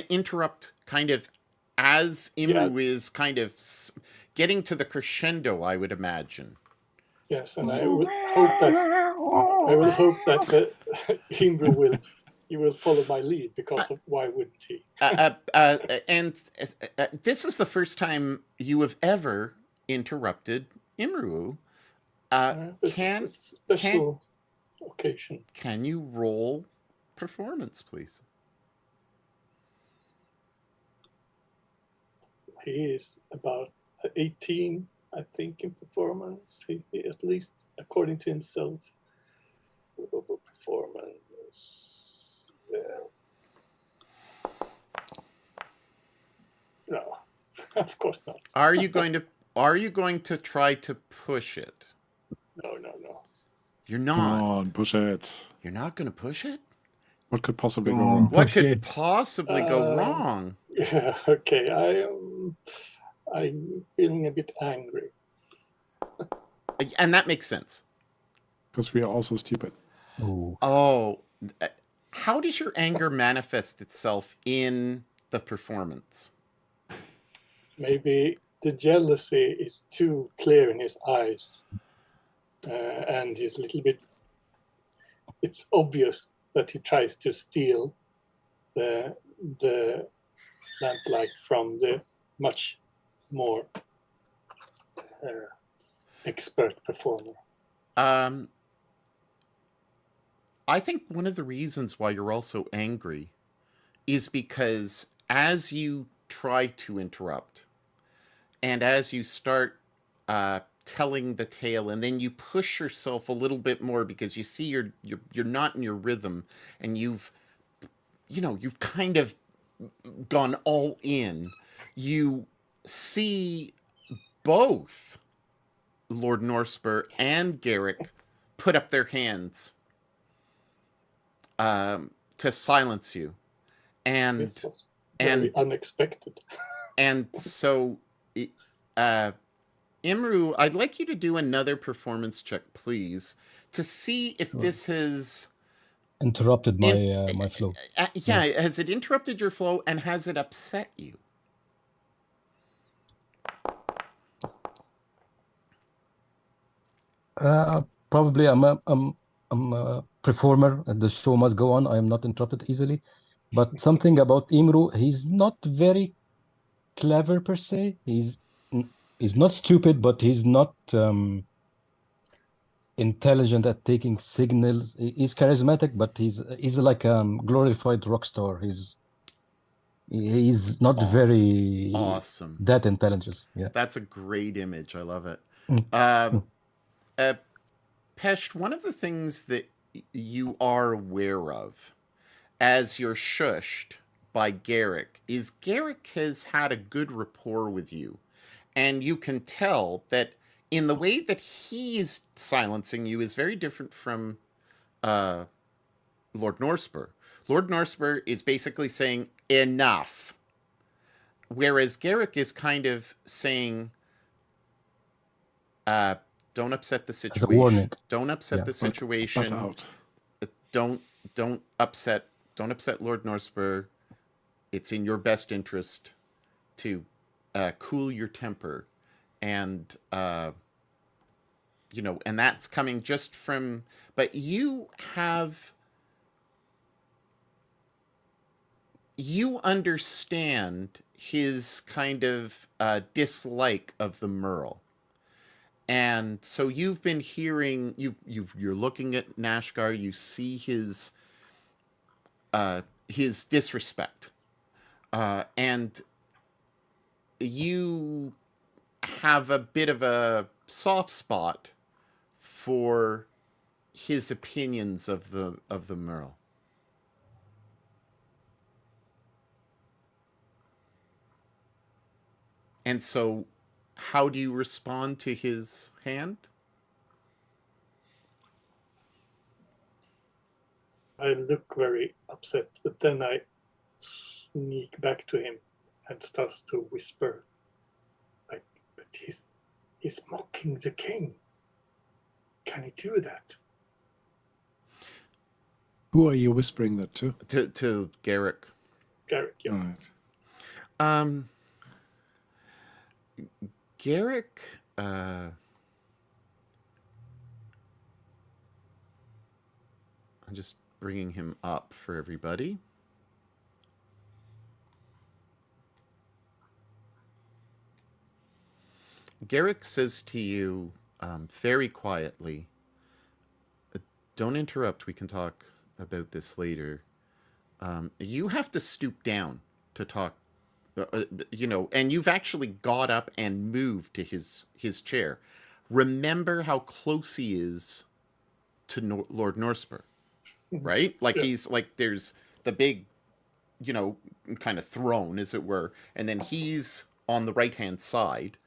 interrupt kind of as Imru is kind of getting to the crescendo, I would imagine. Yes, and I will hope that Imru will follow my lead, because of why wouldn't he? And this is the first time you have ever interrupted Imru. It's a special occasion. Can you roll performance, please? He is about 18, I think, in performance. He at least, according to himself, performance. No, of course not. Are you going to try to push it? No. You're not. Come on, push it. You're not going to push it? What could possibly go wrong? What could possibly go wrong? Yeah, okay. I'm feeling a bit angry. And that makes sense. Because we are also stupid. Oh, how does your anger manifest itself in the performance? Maybe the jealousy is too clear in his eyes, and he's a little bit. It's obvious that he tries to steal the lamplight from the much more expert performer. I think one of the reasons why you're also angry is because as you try to interrupt and as you start telling the tale, and then you push yourself a little bit more because you see you're not in your rhythm, and you've kind of gone all in. You see both Lord Norspur and Garrick put up their hands to silence you, and This was very unexpected. And so, Imru, I'd like you to do another performance check, please, to see if this has interrupted my my flow. Has it interrupted your flow, and has it upset you? Probably I'm a performer, and the show must go on. I am not interrupted easily. But something about Imru, he's not very clever per se. He's not stupid, but he's not intelligent at taking signals. He's charismatic, but he's like a glorified rock star. He's not very awesome. That intelligence. Yeah, that's a great image. I love it. Pesht, one of the things that you are aware of as you're shushed by Garrick is Garrick has had a good rapport with you. And you can tell that in the way that he is silencing you is very different from Lord Norsper. Lord Norsper is basically saying, enough. Whereas Garrick is kind of saying, don't upset the As a situation. warning. Don't upset Yeah. the But situation. out. Don't upset Lord Norsper. It's in your best interest to cool your temper, and and that's coming just from. But you understand his kind of dislike of the Merle. And so you've been hearing you're looking at Nashgar. You see his disrespect, and you have a bit of a soft spot for his opinions of the Merle. And so, how do you respond to his hand? I look very upset, but then I sneak back to him and starts to whisper, like, but he's mocking the king. Can he do that? Who are you whispering that to? To Garrick. Garrick, yeah. Right. Garrick, I'm just bringing him up for everybody. Garrick says to you very quietly, don't interrupt, we can talk about this later. You have to stoop down to talk, and you've actually got up and moved to his chair. Remember how close he is to Lord Norsper, right? Like, Yeah. he's like, there's the big, kind of throne, as it were, and then he's on the right-hand side,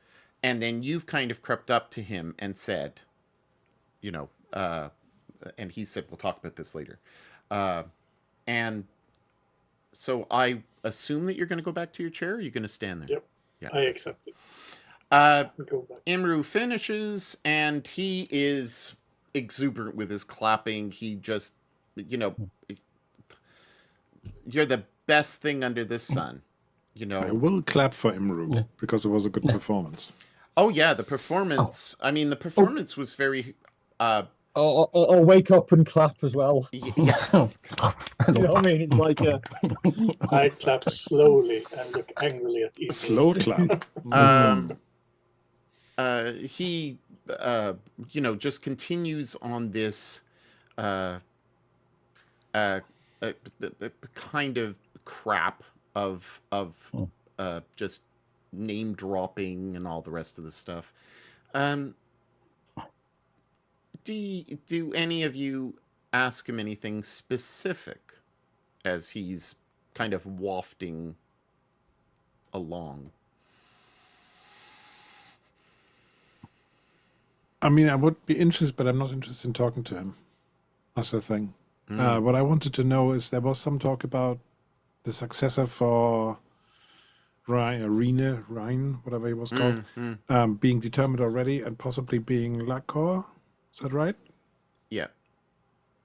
and then you've kind of crept up to him and said, and he said, we'll talk about this later. And so I assume that you're going to go back to your chair, or are you going to stand there? Yep. Yeah. I accept it. Go back. Imru finishes, and he is exuberant with his clapping. He just, you're the best thing under the sun. I will clap for Imru because it was a good performance. Oh yeah, the performance. I mean, the performance was very. I'll wake up and clap as well. Yeah. You know what I mean? It's like I clap slowly and look angrily at Ian. A slow clap. He, just continues on this, kind of crap of just name dropping and all the rest of the stuff. Do any of you ask him anything specific as he's kind of wafting along? I mean, I would be interested, but I'm not interested in talking to him. That's the thing. What I wanted to know is there was some talk about the successor for Rhine, whatever he was called, being determined already and possibly being Lacor. Is that right? Yeah.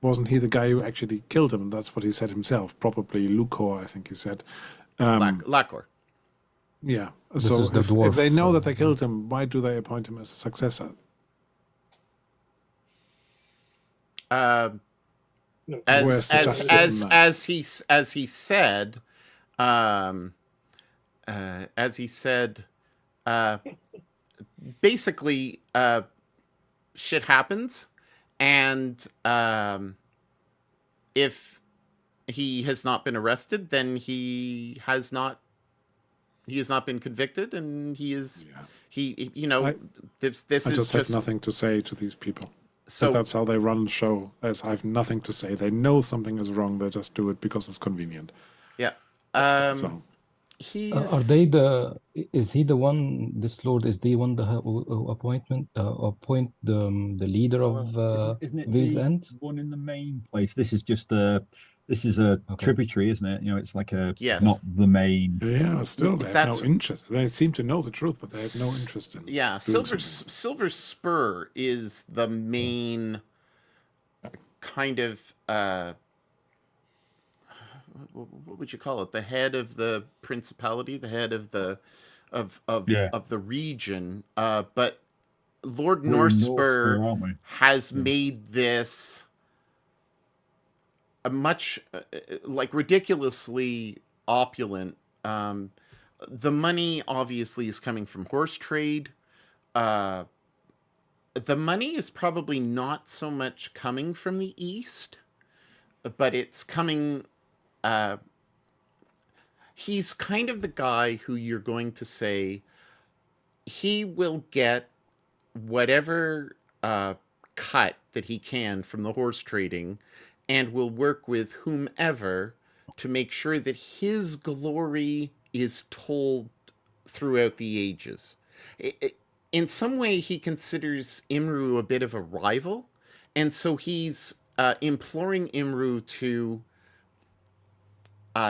Wasn't he the guy who actually killed him? That's what he said himself. Probably Lucor, I think he said. Lacor. Yeah. This So is the if dwarf, they know so- that they killed him, why do they appoint him as a successor? No. Where's the justice in that? as he said, basically, shit happens, and if he has not been arrested, then he has not been convicted, and he is Yeah. he I this I is just have nothing to say to these people. So that's how they run the show. As I have nothing to say. They know something is wrong. They just do it because it's convenient. yeah, So Are he's they the? Is he the one? This lord is the one who appoint the leader of Isn't it Vale's the End? one in the main place? This is just this is a Okay. tributary, isn't it? It's like Yes. not the main. yeah, still they have That's- no interest. They seem to know the truth, but they have no interest in. yeah. doing Silver something. Silver Spur is the main kind of what would you call it? The head of the principality, the head of the of Yeah. the region. But Lord We're in North Northspur Spur, aren't we? has Yeah. made this a much like ridiculously opulent. The money obviously is coming from horse trade. The money is probably not so much coming from the east, but it's coming. He's kind of the guy who you're going to say he will get whatever cut that he can from the horse trading and will work with whomever to make sure that his glory is told throughout the ages. In some way, he considers Imru a bit of a rival, and so he's imploring Imru to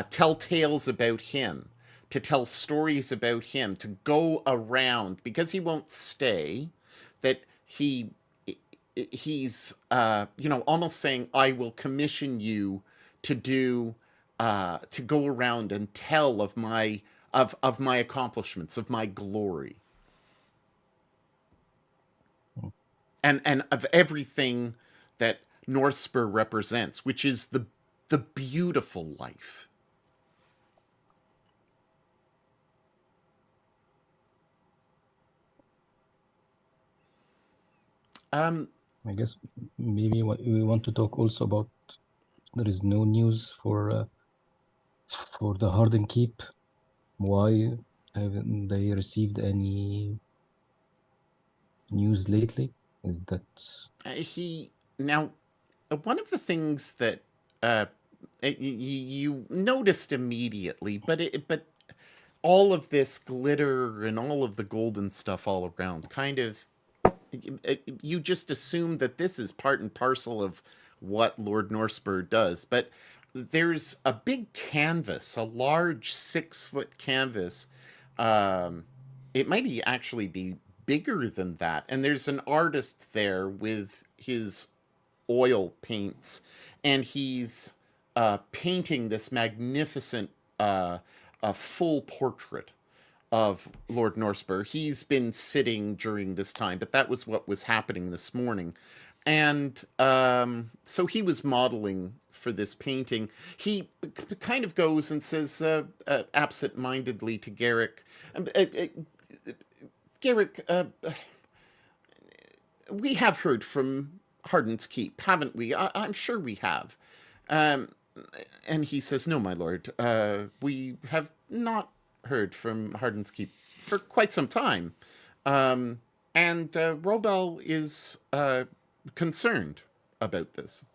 tell tales about him, to tell stories about him, to go around, because he won't stay, that he's almost saying, I will commission you to do to go around and tell of my accomplishments, of my glory, and of everything that Northspur represents, which is the beautiful life. I guess maybe we want to talk also about there is no news for the Harden Keep. Why haven't they received any news lately? Is that One of the things that you noticed immediately, but all of this glitter and all of the golden stuff all around, kind of, you just assume that this is part and parcel of what Lord Northspur does. But there's a big canvas, a large 6-foot canvas. It might actually be bigger than that. And there's an artist there with his oil paints, and he's painting this magnificent full portrait of Lord Northspur. He's been sitting during this time, but that was what was happening this morning. And so he was modeling for this painting. He kind of goes and says absent-mindedly to Garrick, Garrick, we have heard from Harden's Keep, haven't we? I'm sure we have. And he says, no, my lord, we have not heard from Harden's Keep for quite some time. And Robel is concerned about this.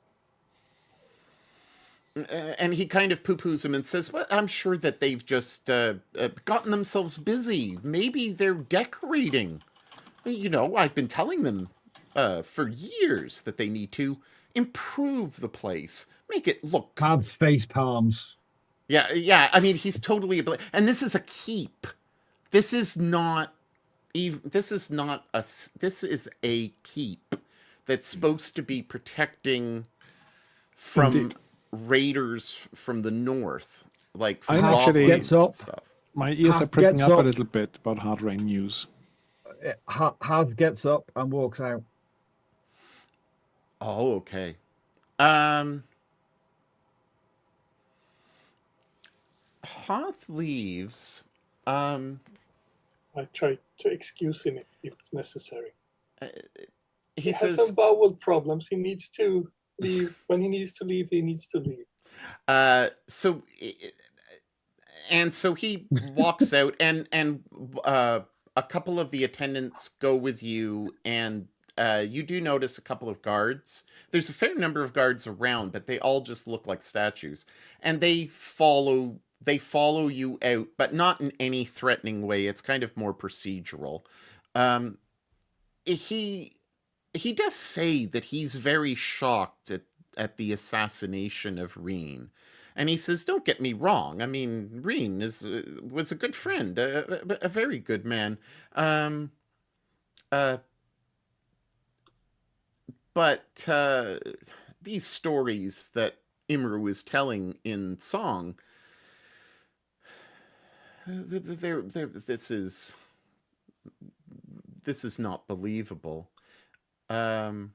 And he kind of poo-poos him and says, well, I'm sure that they've just gotten themselves busy. Maybe they're decorating. I've been telling them for years that they need to improve the place, make it look. Have face palms. Yeah. I mean, he's totally and this is a keep. This is not even. This is not a. This is a keep that's supposed to be protecting from Indeed. raiders from the north, like I'm from actually- goblins Gets up. and stuff. My ears are Half pricking gets up a up. little bit about hard rain news. Hav gets up and walks out. Oh, okay. Hoth leaves. I try to excuse him if necessary. He He has says, some bowel problems. He needs to leave. When he needs to leave, he needs to leave. so he walks out, and a couple of the attendants go with you, and you do notice a couple of guards. There's a fair number of guards around, but they all just look like statues, and they follow you out, but not in any threatening way. It's kind of more procedural. He does say that he's very shocked at the assassination of Reen. And he says, don't get me wrong. I mean, Reen was a good friend, a very good man. But these stories that Imru is telling in song, this is not believable. Does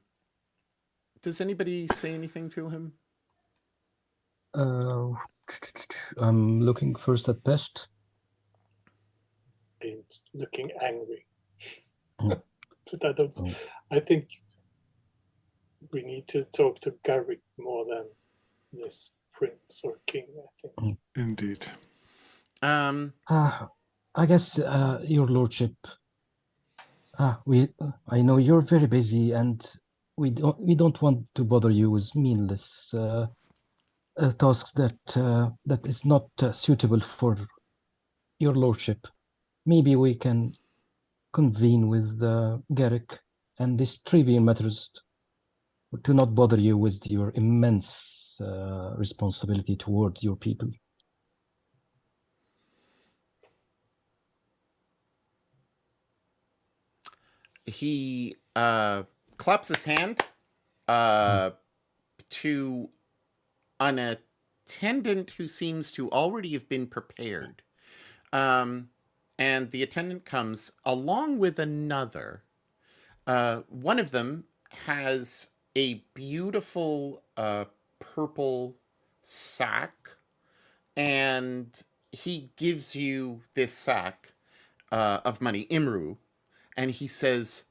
anybody say anything to him? I'm looking first at Pest. And looking angry. Mm. But I don't. Mm. I think we need to talk to Gary more than this prince or king. I think. Indeed. I guess, your lordship. I know you're very busy, and we don't want to bother you with meaningless tasks that is not suitable for your lordship. Maybe we can convene with Garrick and these trivial matters to not bother you with your immense responsibility toward your people. He claps his hand to an attendant who seems to already have been prepared. And the attendant comes along with another. One of them has a beautiful purple sack, and he gives you this sack of money, Imru, and he says,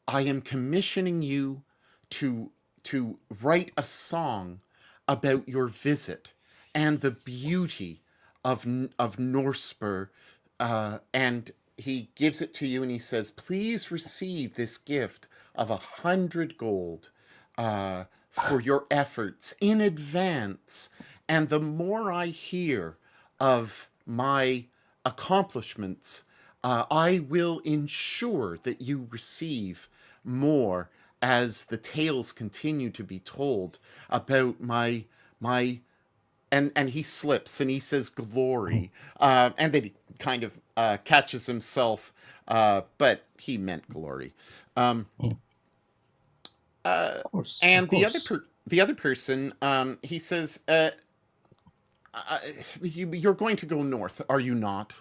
I am commissioning you to write a song about your visit and the beauty of Norspur, and he gives it to you, and he says, please receive this gift of 100 gold for your efforts in advance. And the more I hear of my accomplishments, I will ensure that you receive more as the tales continue to be told about my and he slips and he says glory, and then he kind of catches himself, but he meant glory. Of course. And of course. the other person, he says, you're going to go north, are you not?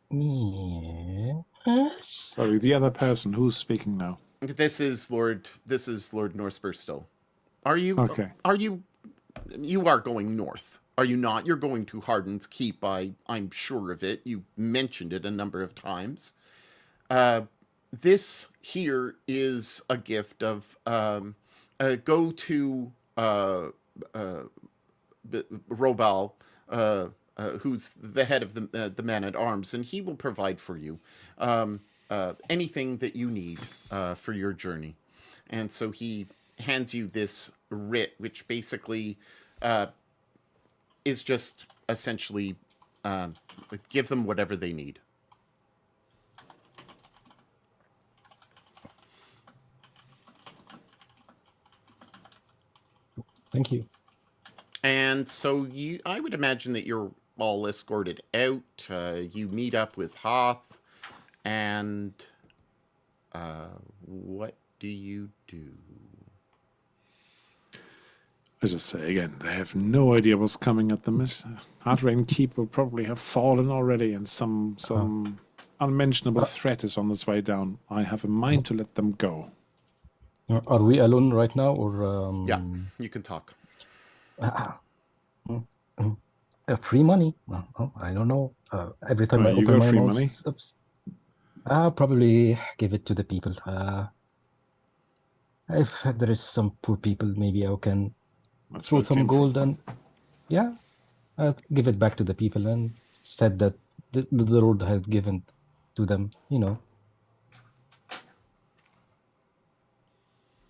Yes. Sorry, the other person who's speaking now. This is Lord Norspur still. Are you? Okay. Are you? You are going north, are you not? You're going to Hardin's Keep. I'm sure of it. You mentioned it a number of times. This here is a gift of go to Robal, who's the head of the man at arms, and he will provide for you anything that you need for your journey. And so he hands you this writ, which basically is just essentially give them whatever they need. Thank you. And so I would imagine that you're all escorted out. You meet up with Hoth, and what do you do? I just say again, they have no idea what's coming at them. Hardrain Keep will probably have fallen already, and some unmentionable threat is on its way down. I have a mind to let them go. Are we alone right now, or Yeah, you can talk. Free money? I don't know. Every time I You open got my free mouth, money? I'll probably give it to the people. If there is some poor people, maybe I can That's throw where it some came from. gold and I'll give it back to the people and said that the Lord had given to them, you know.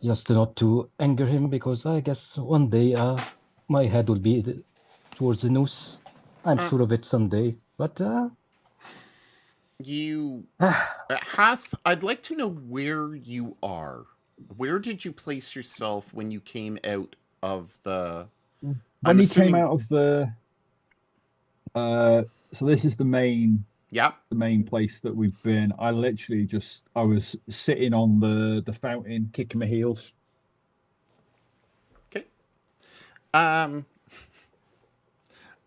Just not to anger him, because I guess one day my head will be towards the noose. I'm sure of it someday. But You, Hath, I'd like to know where you are. Where did you place yourself when you came out of the? When I'm he assuming. came out of the, so this is the main Yeah. place that we've been. I was sitting on the fountain, kicking my heels. Okay. Um.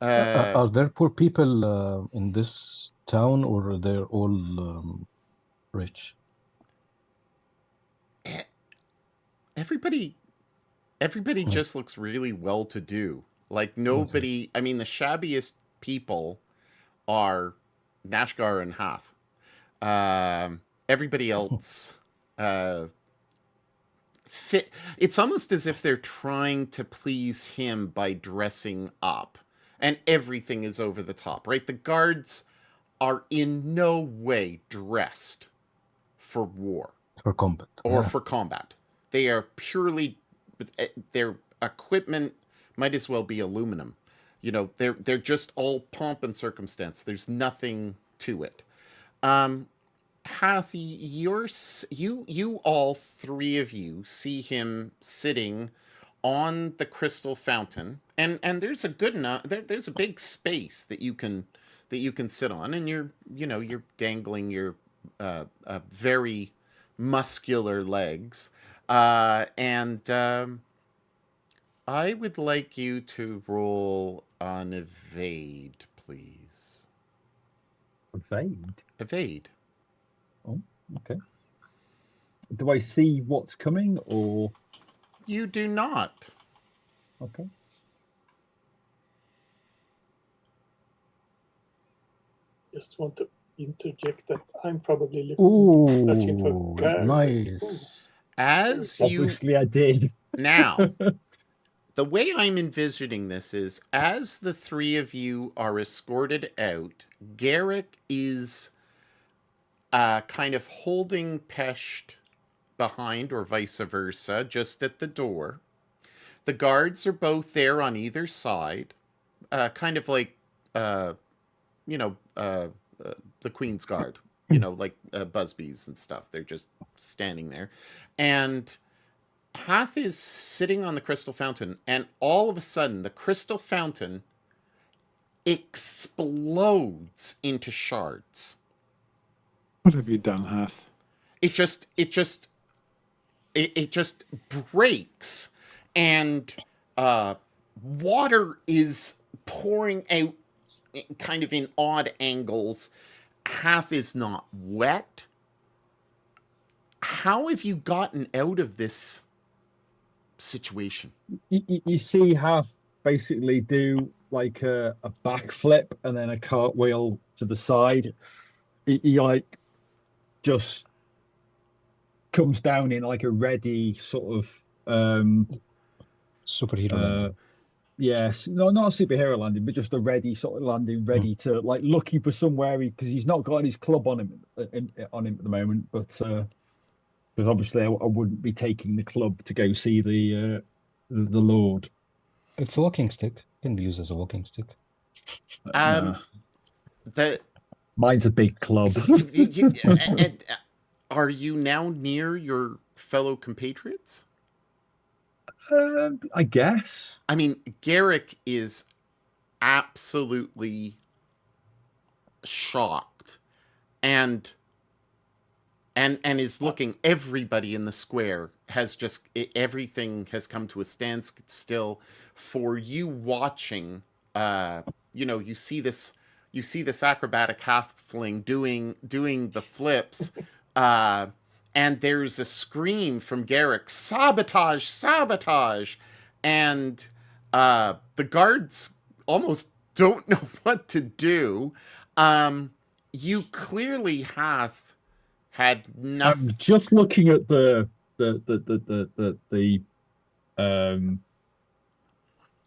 are there poor people in this town, or they're all rich? Everybody just looks really well to do. Like nobody. I mean, the shabbiest people are Nashgar and Hath. Everybody else fit. It's almost as if they're trying to please him by dressing up, and everything is over the top, right? The guards are in no way dressed for war For combat. or Yeah. for combat. They are purely, their equipment might as well be aluminum. You know, they're just all pomp and circumstance. There's nothing to it. Hath, you all three of you see him sitting on the crystal fountain, and there's a good enough there's a big space that you can sit on, and you're dangling your very muscular legs, and I would like you to roll on evade, please. Evade. Evade. Oh, okay. Do I see what's coming, or You do not. okay? Just want to interject that I'm probably searching for Ooh, Garrett. nice. As you Obviously, I did. now, the way I'm envisioning this is as the three of you are escorted out, Garrick is kind of holding Pesht behind, or vice versa, just at the door. The guards are both there on either side, kind of like, you know, the Queen's Guard, you know, like Busby's and stuff. They're just standing there. And Hath is sitting on the crystal fountain, and all of a sudden, the crystal fountain explodes into shards. What have you done, Hath? It just breaks, and water is pouring out kind of in odd angles. Hath is not wet. How have you gotten out of this situation? You see Half basically do like a backflip and then a cartwheel to the side. He like just comes down in like a ready sort of Superhero landing. yes, no, not a superhero landing, but just a ready sort of landing, ready to like looking for somewhere, because he's not got his club on him at the moment. But because obviously I wouldn't be taking the club to go see the Lord. It's a walking stick. Can be used as a walking stick. The Mine's a big club. Are you now near your fellow compatriots? I guess. I mean, Garrick is absolutely shocked, and is looking. Everybody in the square has just everything has come to a standstill for you watching. You see this acrobatic halfling doing the flips, and there's a scream from Garrick, sabotage, sabotage, and the guards almost don't know what to do. You clearly have had nothing. I'm just looking at the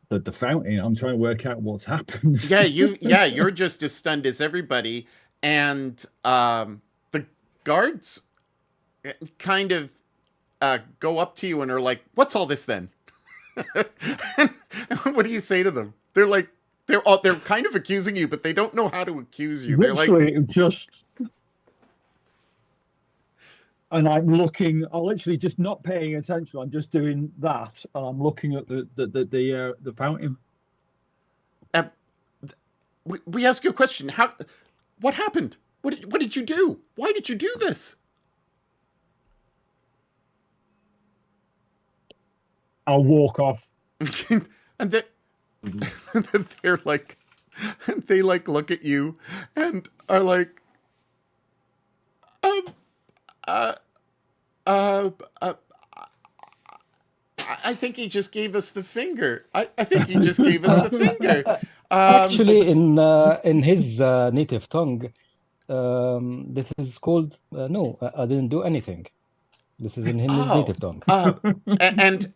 the fountain. I'm trying to work out what's happened. You're just as stunned as everybody, and the guards kind of go up to you and are like, "What's all this then?" And what do you say to them? They're like, they're kind of accusing you, but they don't know how to accuse you. They're like, Literally just. And I'm literally just not paying attention. I'm just doing that, and I'm looking at the fountain. we ask you a question. What happened? What did you do? Why did you do this? I'll walk off. And they're like, they like look at you and are like, I think he just gave us the finger. I think he just gave us the finger. Actually, in his native tongue, this is called no. I didn't do anything. This is in his native tongue. And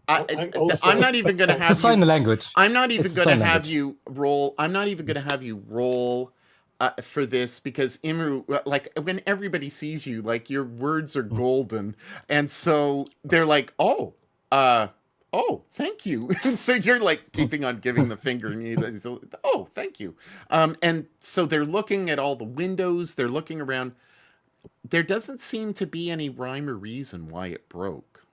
I'm not even going to have It's a sign you. language. I'm not even It's a going to sign have language. you roll. I'm not even going to have you roll for this because Imru, like when everybody sees you, like your words are golden, and so they're like, oh, thank you. And so you're like keeping on giving the finger, and you, oh, thank you. And so they're looking at all the windows. They're looking around. There doesn't seem to be any rhyme or reason why it broke.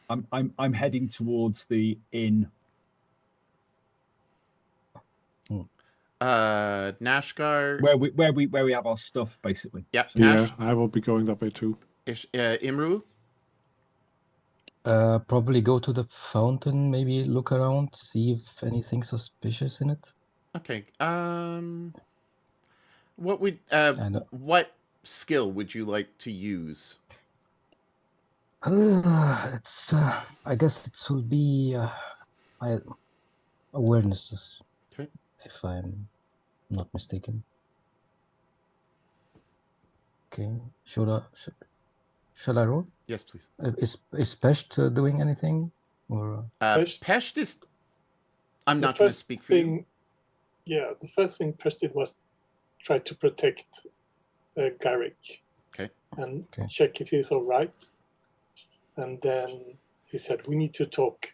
I'm heading towards the inn. Nashgar. Where we have our stuff, basically. Yeah, So, Yeah, I will be going that way too. Imru. Probably go to the fountain, maybe look around, see if anything suspicious in it. Okay. What would And what skill would you like to use? it's I guess it will be my awareness, Okay. if I'm not mistaken. Okay, shall I roll? Yes, please. Is Pest doing anything, or Pesht is. I'm not going to speak for you. Yeah, the first thing Pest did was try to protect Garrick. Okay. And Okay. check if he's all right. And then he said, "We need to talk."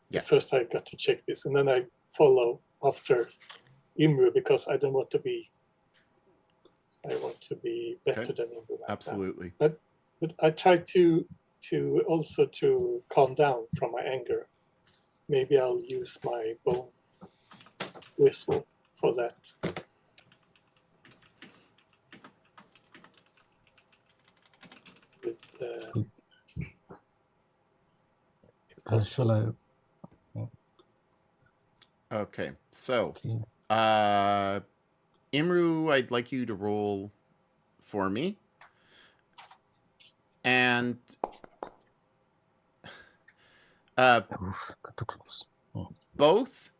Yes. First, I got to check this, and then I follow after Imru because I don't want to be. I want to be better Okay. than Imru. Like Absolutely. that. But I tried to also to calm down from my anger. Maybe I'll use my bone whistle for that. With, if possible. shall I? Okay. So, Okay. Imru, I'd like you to roll for me. And Oof, got too close. both,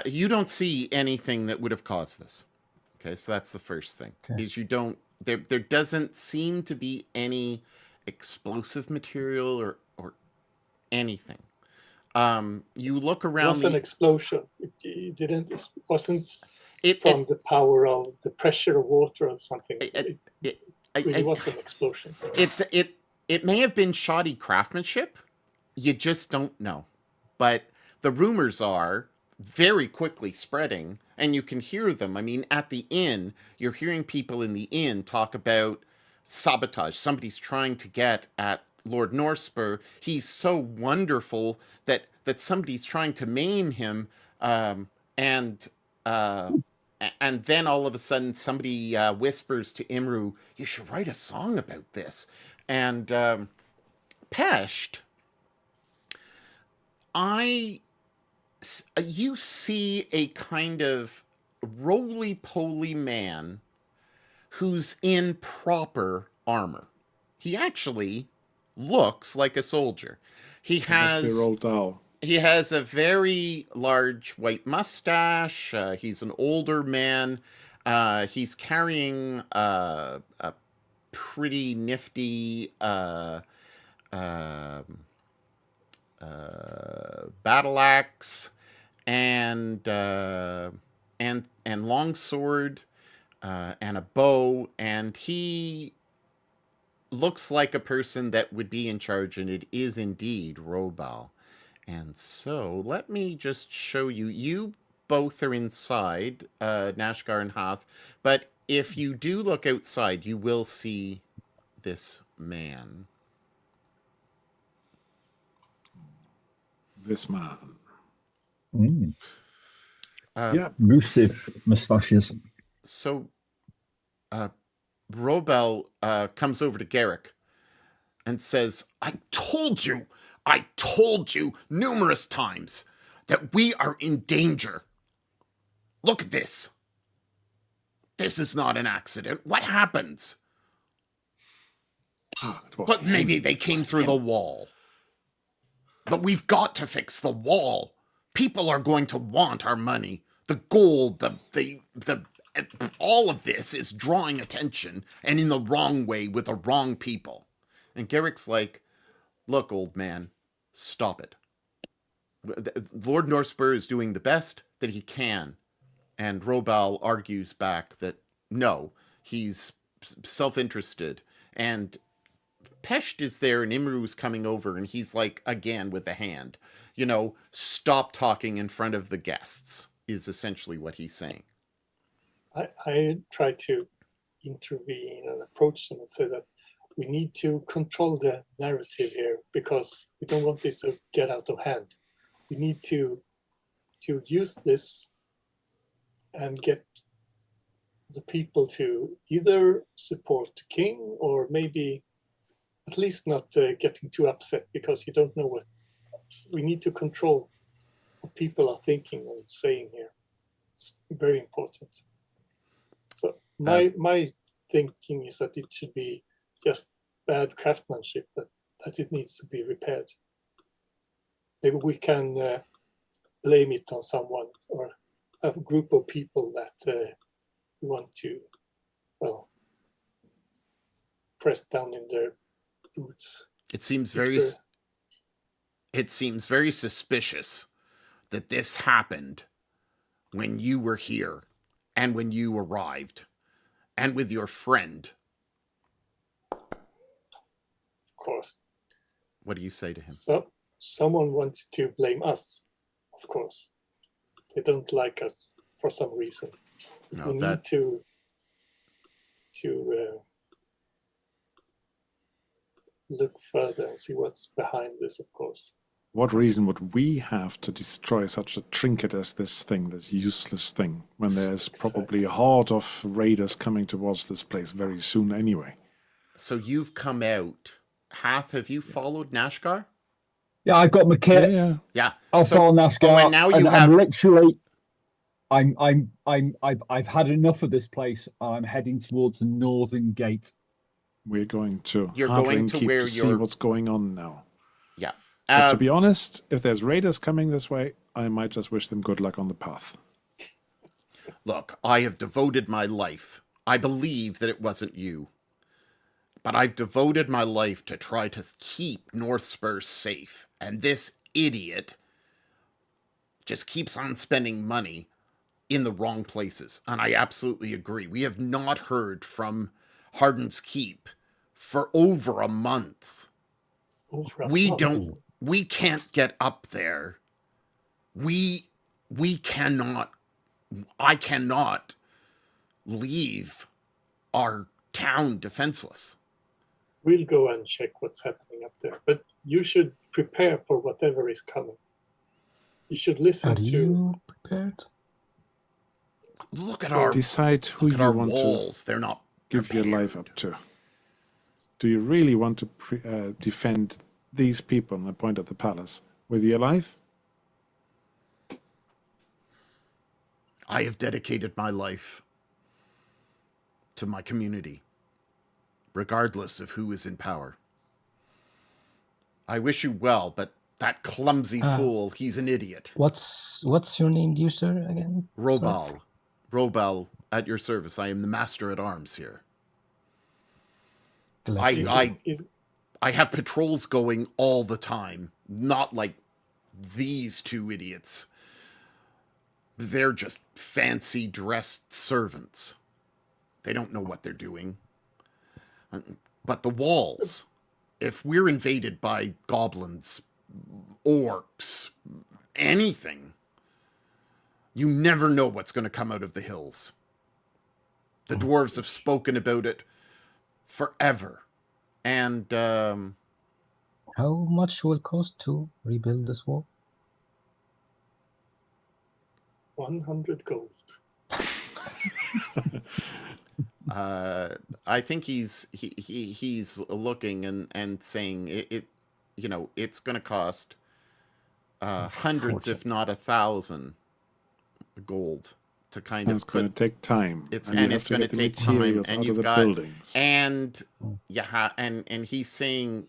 you don't see anything that would have caused this. Okay, so that's the first thing. Okay. Is you don't there doesn't seem to be any explosive material or anything. You look It around was an explosion. It didn't. It wasn't it from the power of the pressure of water or something. It really I- was an explosion. it may have been shoddy craftsmanship. You just don't know. But the rumors are very quickly spreading, and you can hear them. I mean, at the inn, you're hearing people in the inn talk about sabotage. Somebody's trying to get at Lord Norspur. He's so wonderful that somebody's trying to maim him, and then all of a sudden somebody whispers to Imru, "You should write a song about this." And Pesht, you see a kind of roly-poly man who's in proper armor. He actually looks like a soldier. He Must be Roald Dahl. has a very large white mustache. He's an older man. He's carrying a pretty nifty battle axe and longsword and a bow, and he looks like a person that would be in charge, and it is indeed Robal. And so let me just show you. You both are inside, Nashgar and Hath, but if you do look outside, you will see this man. This man. Mm. Yeah. Elusive moustaches. So Robel comes over to Garrick and says, I told you numerous times that we are in danger. Look at this. This is not an accident. What happens? But maybe they came through the wall. But we've got to fix the wall. People are going to want our money. The gold, the all of this is drawing attention, and in the wrong way with the wrong people. And Garrick's like, look, old man, stop it. Lord Northspur is doing the best that he can. And Robal argues back that no, he's self-interested. And Pesht is there, and Imru's coming over, and he's like, again, with the hand, stop talking in front of the guests, is essentially what he's saying. I try to intervene and approach them and say that we need to control the narrative here because we don't want this to get out of hand. We need to use this and get the people to either support the king or maybe at least not getting too upset because you don't know what. We need to control what people are thinking and saying here. It's very important. So my thinking is that it should be just bad craftsmanship, that it needs to be repaired. Maybe we can blame it on someone or have a group of people that want to, press down in their boots. It seems very suspicious that this happened when you were here and when you arrived and with your friend. Of course. What do you say to him? So someone wants to blame us, of course. They don't like us for some reason. No, we need to look further and see what's behind this, of course. What reason would we have to destroy such a trinket as this thing, this useless thing, when there's probably a horde of raiders coming towards this place very soon anyway? So you've come out. Hath, have you followed Nashgar? Yeah, I got my kit. Yeah. I'll follow Nashgar. And now you have. I'm literally. I've had enough of this place. I'm heading towards the northern gate. We're going to. You're going to where see what's going on now. Yeah. But to be honest, if there's raiders coming this way, I might just wish them good luck on the path. Look, I have devoted my life. I believe that it wasn't you. But I've devoted my life to try to keep Northspur safe. And this idiot just keeps on spending money in the wrong places. And I absolutely agree. We have not heard from Hardin's Keep for over a month. We can't get up there. I cannot leave our town defenseless. We'll go and check what's happening up there, but you should prepare for whatever is coming. You should listen to. Are you prepared? Look at our decide who you want walls. to They're not give prepared. your life up to. Do you really want to defend these people and the point of the palace with your life? I have dedicated my life to my community, regardless of who is in power. I wish you well, but that clumsy fool, he's an idiot. What's your name, dear sir, again? Robal. Robal, at your service. I am the master at arms here. I have patrols going all the time. Not like these two idiots. They're just fancy dressed servants. They don't know what they're doing. But the walls, if we're invaded by goblins, orcs, anything, you never know what's going to come out of the hills. The dwarves have spoken about it forever. And How much will it cost to rebuild this wall? 100 gold. I think he's looking and saying it it's going to cost hundreds, if not 1,000 gold to kind And of it's going to put. take time. It's and you and have it's to going to get the take time, materials and out of you've the got buildings. and and he's saying.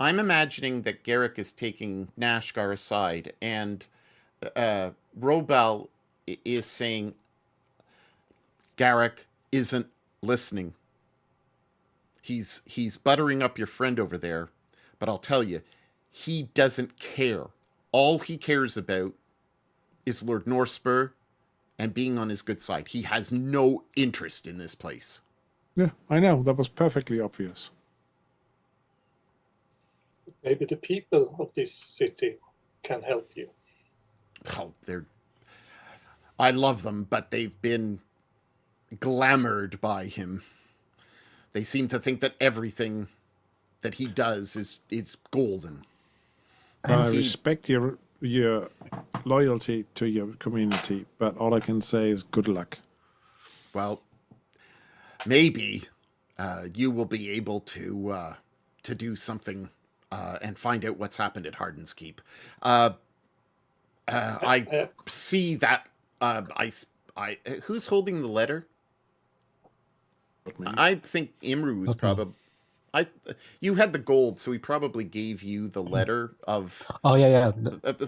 I'm imagining that Garrick is taking Nashgar aside, and Robal is saying Garrick isn't listening. He's buttering up your friend over there, but I'll tell you, he doesn't care. All he cares about is Lord Norspur and being on his good side. He has no interest in this place. Yeah, I know. That was perfectly obvious. Maybe the people of this city can help you. Oh, I love them, but they've been glamored by him. They seem to think that everything that he does is golden. I respect your loyalty to your community, but all I can say is good luck. Well, maybe you will be able to do something and find out what's happened at Harden's Keep. I see that. I who's holding the letter? I think Imru was probably. You had the gold, so he probably gave you the letter of. Oh yeah.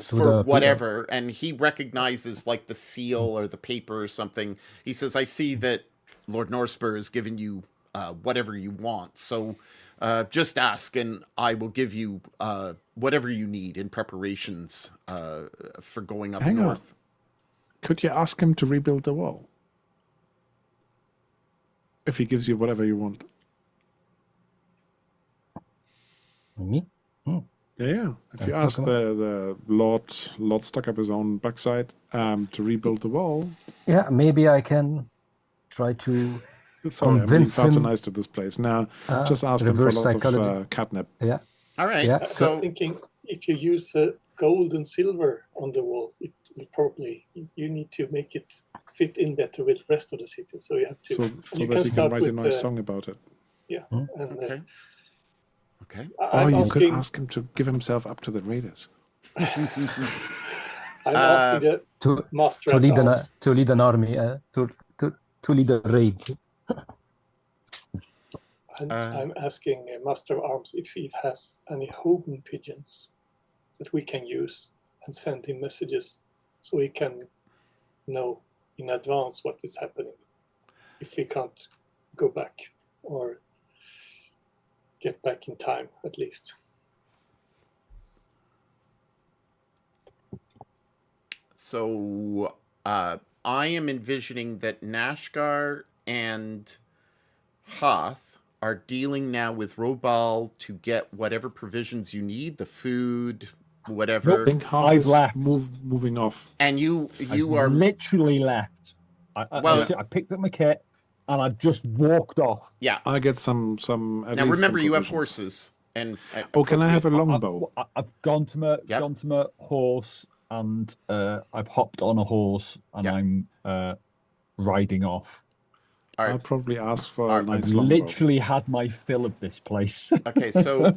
For whatever, and he recognizes like the seal or the paper or something. He says, "I see that Lord Norspur has given you whatever you want. So just ask, and I will give you whatever you need in preparations for going up Hang on. north." Could you ask him to rebuild the wall? If he gives you whatever you want. Me? Yeah. If you ask the Lord stuck up his own backside to rebuild the wall. Yeah, maybe I can try to Sorry, I'm being convince far too him. nice to this place. Now, just ask them for reverse lots psychology. of catnip. Yeah. All right. Yeah. I'm So thinking if you use gold and silver on the wall, it will probably, you need to make it fit in better with the rest of the city. So you have to. So you that you can start write a with, nice song about it. Yeah. And, okay. Okay. Or I'm you asking, could ask him to give himself up to the raiders. I'm asking the master to at lead arms. to lead an army to lead a raid. And I'm asking Master of Arms if he has any hoven pigeons that we can use and send him messages so he can know in advance what is happening if we can't go back or get back in time at least. So I am envisioning that Nashgar and Hoth are dealing now with Robal to get whatever provisions you need, the food, whatever. I think half I've is left. moving off. And you I've are literally left. Well- I picked up my kit and I just walked off. yeah. I get some at Now least remember, some you have provisions. horses, and Oh, can I have a longbow? I've gone to my Yep. gone to my horse and I've hopped on a horse and Yep. I'm riding off. All I'll right. probably ask for a Alright, nice I've longbow. literally had my fill of this place. Okay, so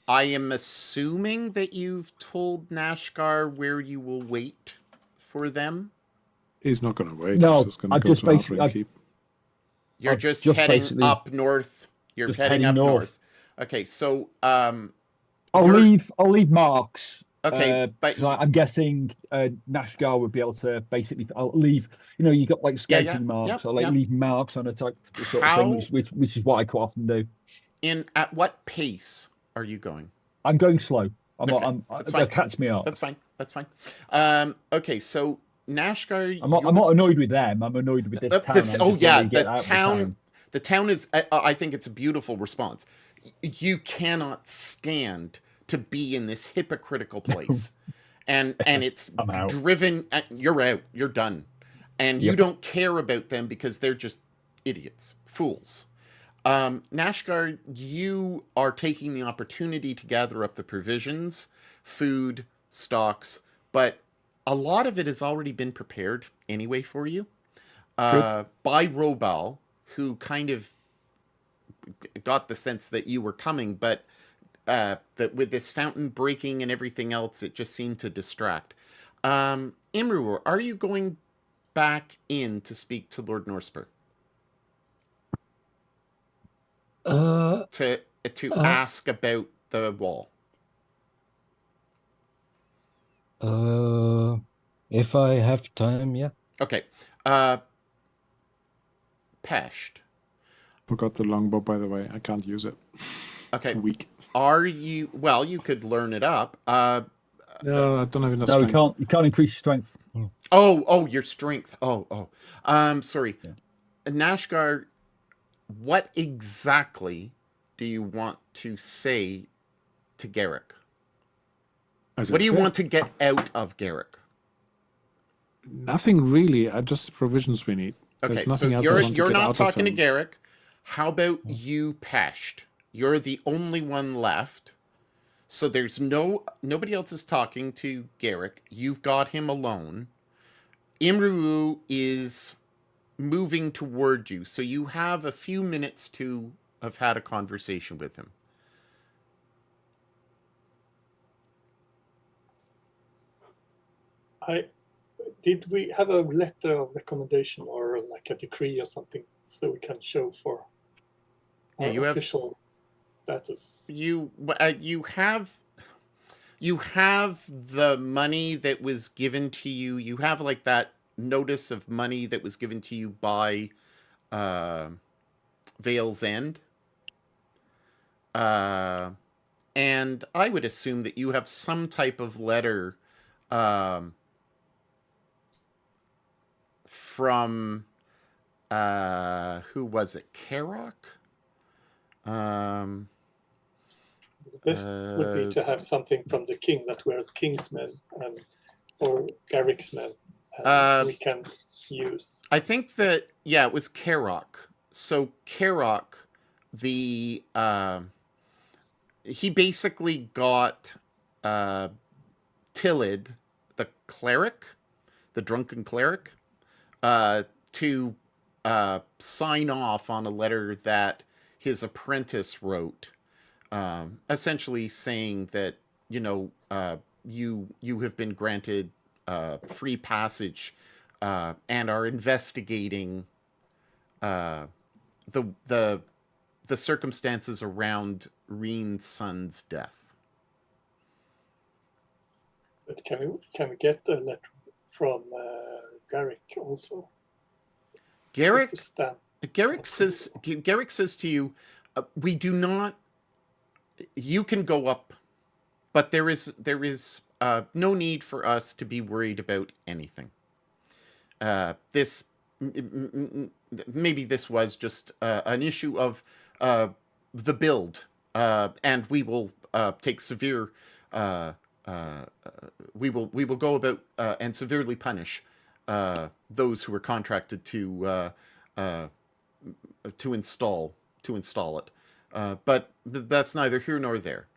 I am assuming that you've told Nashgar where you will wait for them. He's not going to wait. No, He's just going to I've go just to basically- Outring Keep. You're I've just just heading basically- up north. You're just heading heading up north. north. Okay, so I'll you're- leave marks. Okay, but 'cause I'm guessing Nashgar would be able to basically. I'll leave. You got like Yeah, scouting yeah, marks. yep, I'll yep. leave marks on a type sort of How- thing, which is what I quite often do. at what pace are you going? I'm going slow. Okay, that's fine. They'll catch me up. That's fine. That's fine. Okay, so Nashgar, I'm not annoyed with them. I'm annoyed with this town. this. I Oh just yeah, want to get the out of town. The town is. I think it's a beautiful response. You cannot stand to be in this hypocritical place, and it's I'm out. driven. You're out. You're done, and you Yep. don't care about them because they're just idiots, fools. Nashgar, you are taking the opportunity to gather up the provisions, food, stocks, but a lot of it has already been prepared anyway for you by Robal, who kind of got the sense that you were coming, but that with this fountain breaking and everything else, it just seemed to distract. Imru, are you going back in to speak to Lord Norspur? To ask about the wall. If I have time, yeah. Okay. Pesht. Forgot the longbow, by the way. I can't use it. Okay. Weak. Are you? Well, you could learn it up. No, I don't have enough No, strength. you can't increase strength. Oh, your strength. Oh. Sorry. Yeah. Nashgar, what exactly do you want to say to Garrick? As What I do you said, want to get out of Garrick? Nothing really. Just the provisions we need. Okay, There's so nothing else I want to you're get not out of talking to him. Garrick. How about you, Pesht? You're the only one left. So there's nobody else is talking to Garrick. You've got him alone. Imru is moving toward you, so you have a few minutes to have had a conversation with him. Did we have a letter of recommendation or like a decree or something so we can show for Yeah, our you have- official status? You have the money that was given to you. You have like that notice of money that was given to you by Vale's End. And I would assume that you have some type of letter from who was it? Karok? The best would be to have something from the king that we're the king's men or Garrick's men, and we can use. I think that it was Karok. So Karok, the he basically got Tillid, the cleric, the drunken cleric, to sign off on a letter that his apprentice wrote, essentially saying that you have been granted free passage and are investigating the circumstances around Reen's son's death. But can we get a letter from Garrick also? Garrick With the stamp. Garrick says to you, we do not. You can go up, but there is no need for us to be worried about anything. This maybe this was just an issue of the build, and we will take severe. We will go about and severely punish those who are contracted to install it. But that's neither here nor there.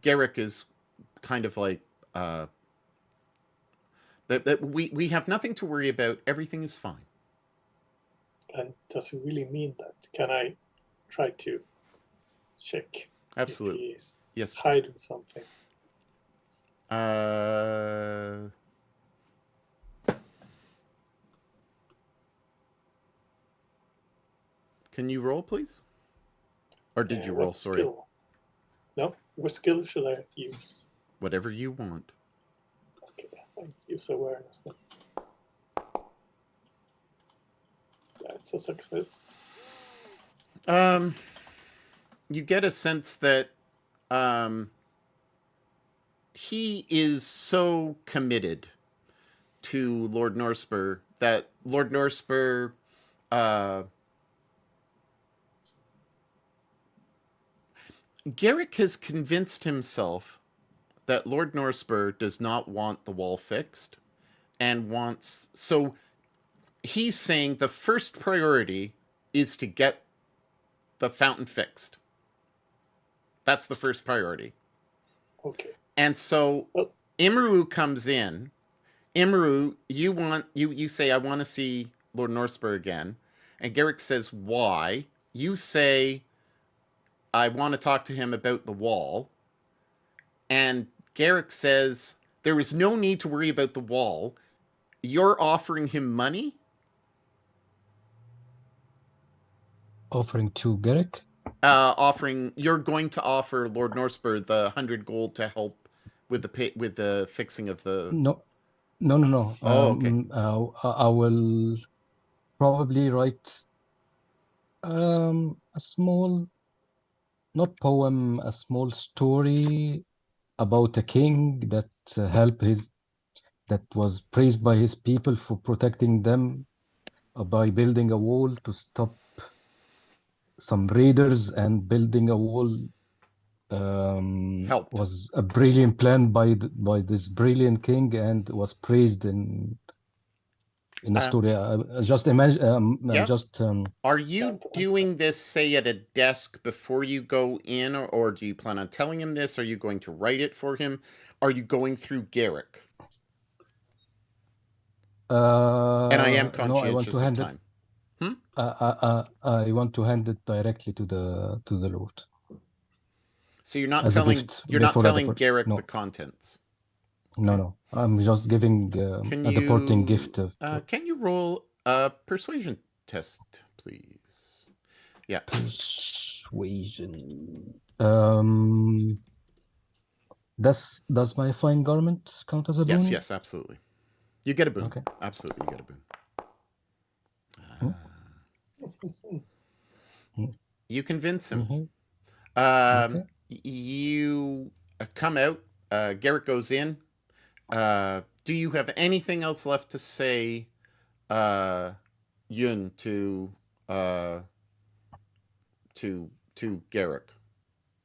Garrick is kind of like that we have nothing to worry about. Everything is fine. And does he really mean that? Can I try to check Absolutely. if he's Yes. hiding something? Can you roll, please? Or did you roll? What Sorry. skill? No, what skill should I use? Whatever you want. Okay, I use awareness then. That's a success. You get a sense that he is so committed to Lord Norspur that Lord Norspur Garrick has convinced himself that Lord Norspur does not want the wall fixed and wants... So he's saying the first priority is to get the fountain fixed. That's the first priority. Okay. And so Well, Imru comes in. Imru, you say, I want to see Lord Norspur again. And Garrick says, why? You say, I want to talk to him about the wall. And Garrick says, there is no need to worry about the wall. You're offering him money? Offering to Garrick? You're going to offer Lord Norspur the 100 gold to help with the fixing of the... No. Oh, okay. I will probably write a small, not poem, a small story about a king that that was praised by his people for protecting them by building a wall to stop some raiders, and building a wall Helped. was a brilliant plan by this brilliant king, and was praised in a story. Just imagine, Yep. just Are you doing this, say, at a desk before you go in, or do you plan on telling him this? Are you going to write it for him? Are you going through Garrick? And I am no, I want conscientious to of hand it. time. I want to hand it directly to the Lord. So you're not As a telling gift telling Garrick no. the contents. No. I'm just giving a deporting gift. Can you roll a persuasion test, please? Yeah. Persuasion. Does my fine garment count as a boon? Yes, absolutely. You get a boon. Okay. Absolutely, you get a boon. You convince him. Okay. You come out. Garrett goes in. Do you have anything else left to say, Yun, to Garrick?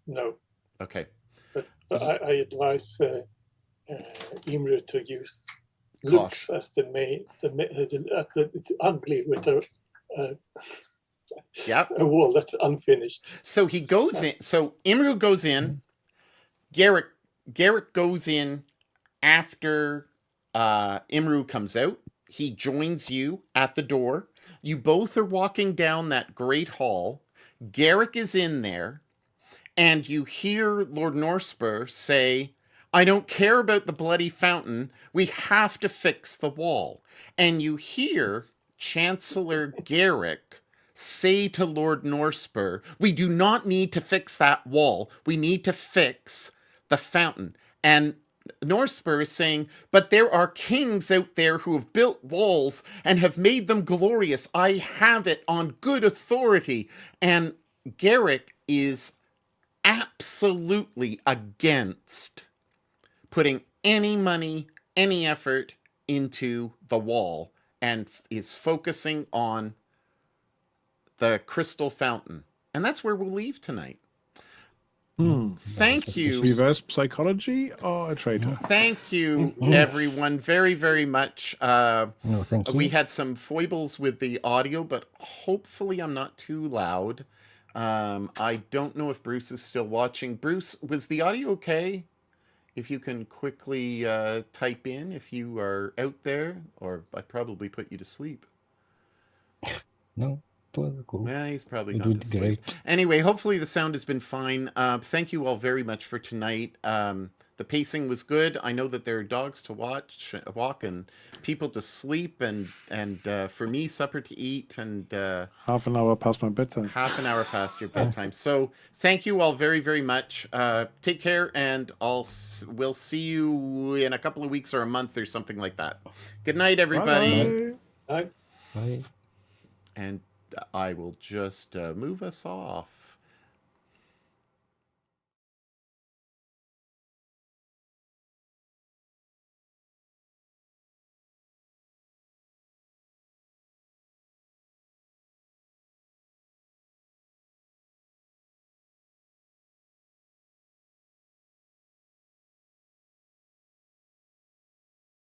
no. Okay. But I advise Imre to use looks as the main. It's ugly with a wall that's unfinished. So he goes in. So Imru goes in. Garrick goes in after Imru comes out. He joins you at the door. You both are walking down that great hall. Garrick is in there, and you hear Lord Norspur say, I don't care about the bloody fountain. We have to fix the wall. And you hear Chancellor Garrick say to Lord Norspur, we do not need to fix that wall. We need to fix the fountain. And Norspur is saying, but there are kings out there who have built walls and have made them glorious. I have it on good authority. And Garrick is absolutely against putting any money, any effort into the wall, and is focusing on the crystal fountain. And that's where we'll leave tonight. Thank you. Reverse psychology or a traitor? Thank you, everyone, very, very much. No, thank you. We had some foibles with the audio, but hopefully I'm not too loud. I don't know if Bruce is still watching. Bruce, was the audio okay? If you can quickly type in if you are out there, or I probably put you to sleep. No. Cool. Yeah, he's probably gone to sleep. Anyway, hopefully the sound has been fine. Thank you all very much for tonight. The pacing was good. I know that there are dogs to walk, and people to sleep, and for me, supper to eat, and half an hour past my bedtime. Half an hour past your bedtime. So thank you all very, very much. Take care, and we'll see you in a couple of weeks or a month or something like that. Good night, everybody. Bye. Bye. And I will just move us off.